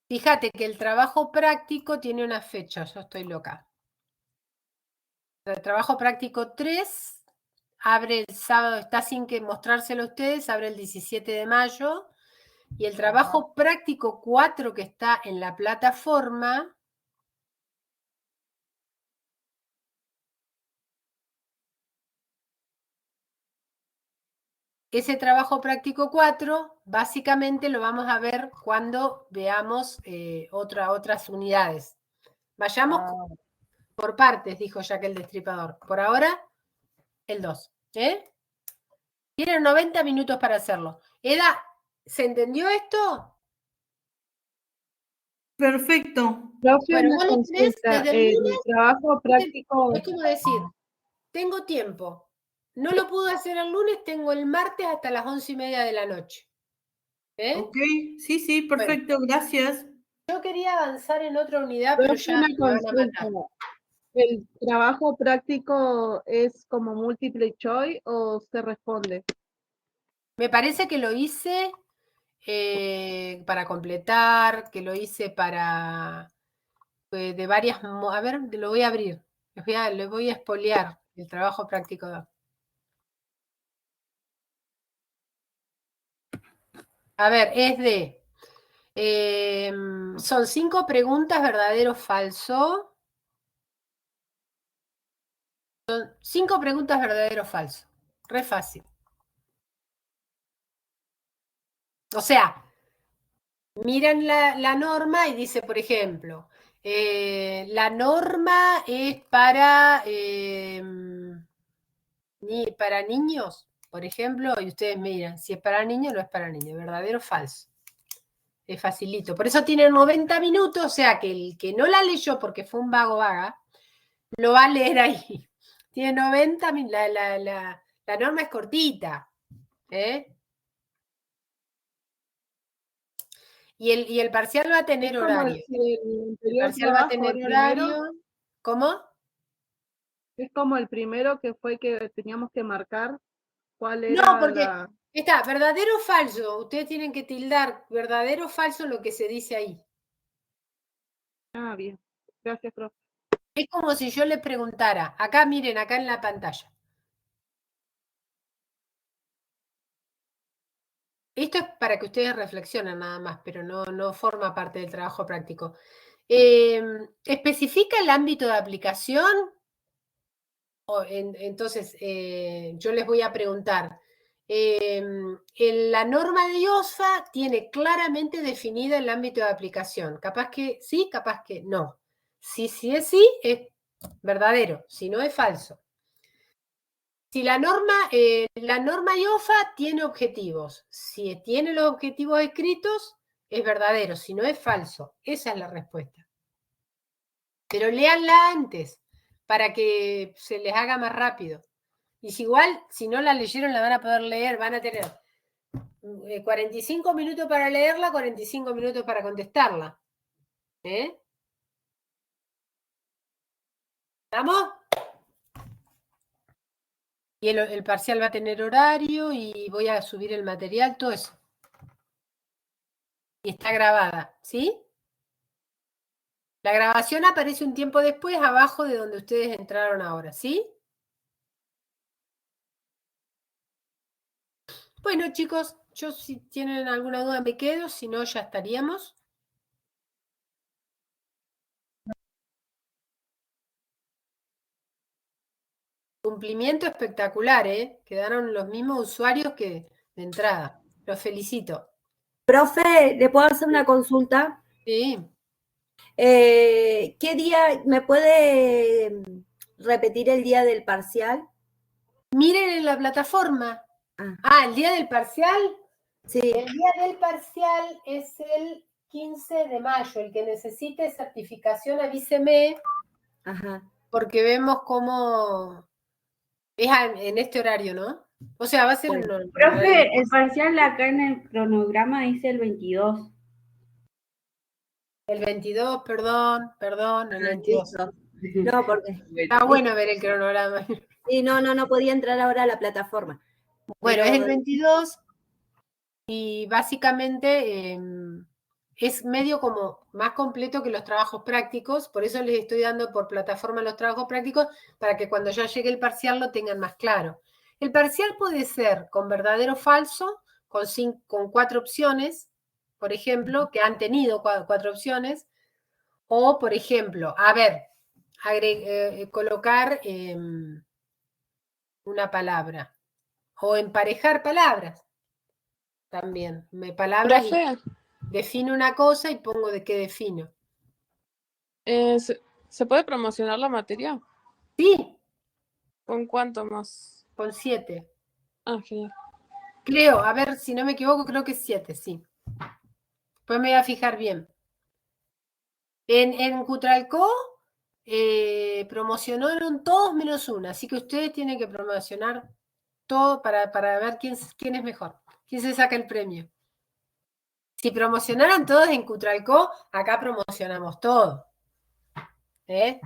Fíjate que el trabajo práctico tiene una fecha, yo estoy loca. El trabajo práctico 3 abre el sábado, está sin que mostrárselo a ustedes, abre el 17 de mayo. Y el trabajo práctico 4 que está en la plataforma ese trabajo práctico 4 básicamente lo vamos a ver cuando veamos otras unidades. Vayamos por partes, dijo Jack el Destripador. Por ahora, el 2. Tienen 90 minutos para hacerlo. Eda, ¿se entendió esto? Perfecto. Bueno, vos lo tenés desde el lunes. Trabajo práctico. Es como decir, tengo tiempo. No lo pude hacer el lunes, tengo el martes hasta las 11:30 de la noche. Ok, sí, perfecto, gracias. Yo quería avanzar en otra unidad, pero ya me van a matar. ¿El trabajo práctico es como multiple choice o se responde? Me parece que lo hice para completar, que lo hice para de varias. A ver, lo voy a abrir. Les voy a espolear el trabajo práctico 2. A ver, es de. Son 5 preguntas, verdadero o falso. Son 5 preguntas, verdadero o falso. Re fácil. O sea, miran la norma y dice, por ejemplo, la norma es para niños, por ejemplo, y ustedes miran si es para niños o no es para niños, verdadero o falso. Es facilito. Por eso tiene 90 minutos, o sea que el que no la leyó porque fue un vaga, lo va a leer ahí. Tiene 90 minutos, la norma es cortita. Y el parcial va a tener horario. El parcial va a tener horario. ¿Cómo? Es como el primero que fue que teníamos que marcar cuál era. No, porque está verdadero o falso. Ustedes tienen que tildar verdadero o falso lo que se dice ahí. Ah, bien. Gracias, profe. Es como si yo le preguntara, acá miren, acá en la pantalla. Esto es para que ustedes reflexionen nada más, pero no forma parte del trabajo práctico. ¿Especifica el ámbito de aplicación? Entonces, yo les voy a preguntar. La norma de IOSFA tiene claramente definida el ámbito de aplicación. Capaz que sí, capaz que no. Si es sí, es verdadero. Si no, es falso. Si la norma IOFA tiene objetivos. Si tiene los objetivos escritos, es verdadero. Si no, es falso. Esa es la respuesta. Pero léanla antes para que se les haga más rápido. Y si igual, si no la leyeron, la van a poder leer. Van a tener 45 minutos para leerla, 45 minutos para contestarla. ¿Estamos? Y el parcial va a tener horario y voy a subir el material, todo eso. Y está grabada, ¿sí? La grabación aparece un tiempo después abajo de donde ustedes entraron ahora, ¿sí? Bueno, chicos, yo si tienen alguna duda me quedo, si no ya estaríamos. Cumplimiento espectacular, ¿eh? Quedaron los mismos usuarios que de entrada. Los felicito. Profe, ¿le puedo hacer una consulta? Sí. ¿Qué día me puede repetir el día del parcial? Miren en la plataforma. ¿El día del parcial? Sí. El día del parcial es el 15 de mayo. El que necesite certificación, avíseme, Ajá. porque vemos cómo es en este horario, ¿no? O sea, va a ser en el Profe, el parcial acá en el cronograma dice el 22. El 22, perdón, el 22. No, porque Está bueno ver el cronograma. sí, no podía entrar ahora a la plataforma. Bueno, Pero- es el 22 y básicamente es medio como más completo que los trabajos prácticos, por eso les estoy dando por plataforma los trabajos prácticos para que cuando ya llegue el parcial lo tengan más claro. El parcial puede ser con verdadero o falso, con 4 opciones, por ejemplo, que han tenido 4 opciones, o por ejemplo, a ver, colocar una palabra o emparejar palabras también. Palabras y Profe, defino una cosa y pongo de qué defino. ¿se puede promocionar la materia? Sí, ¿Con cuánto más? con 7. Ah, genial. Creo, a ver si no me equivoco, creo que es 7, sí. Después me voy a fijar bien. En Cutralcó promocionaron todos menos una, así que ustedes tienen que promocionar todo para ver quién es mejor, quién se saca el premio. Si promocionaran todos en Cutralcó, acá promocionamos todo. ¿Eh?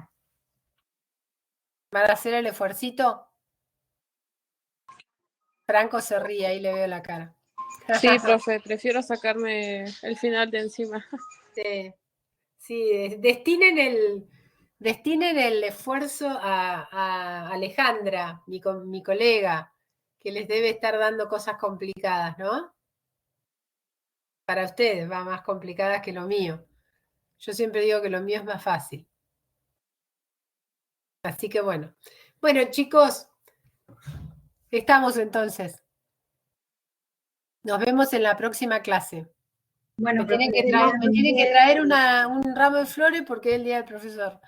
¿Van a hacer el esfuercito? Franco se ríe, ahí le veo la cara. Sí, profe, prefiero sacarme el final de encima. Sí, destinen el esfuerzo a Alejandra, mi colega, que les debe estar dando cosas complicadas, ¿no? Para ustedes, va más complicadas que lo mío. Yo siempre digo que lo mío es más fácil. Así que bueno. Bueno, chicos, estamos entonces. Nos vemos en la próxima clase. Bueno, Me tienen profe, que traer un ramo de flores porque es el día del profesor.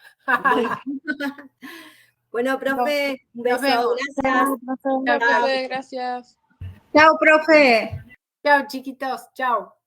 Bueno, profe, un Nos beso, vemos. gracias. Chao, profe, gracias. chao, profe. Chao, chiquitos. Chao.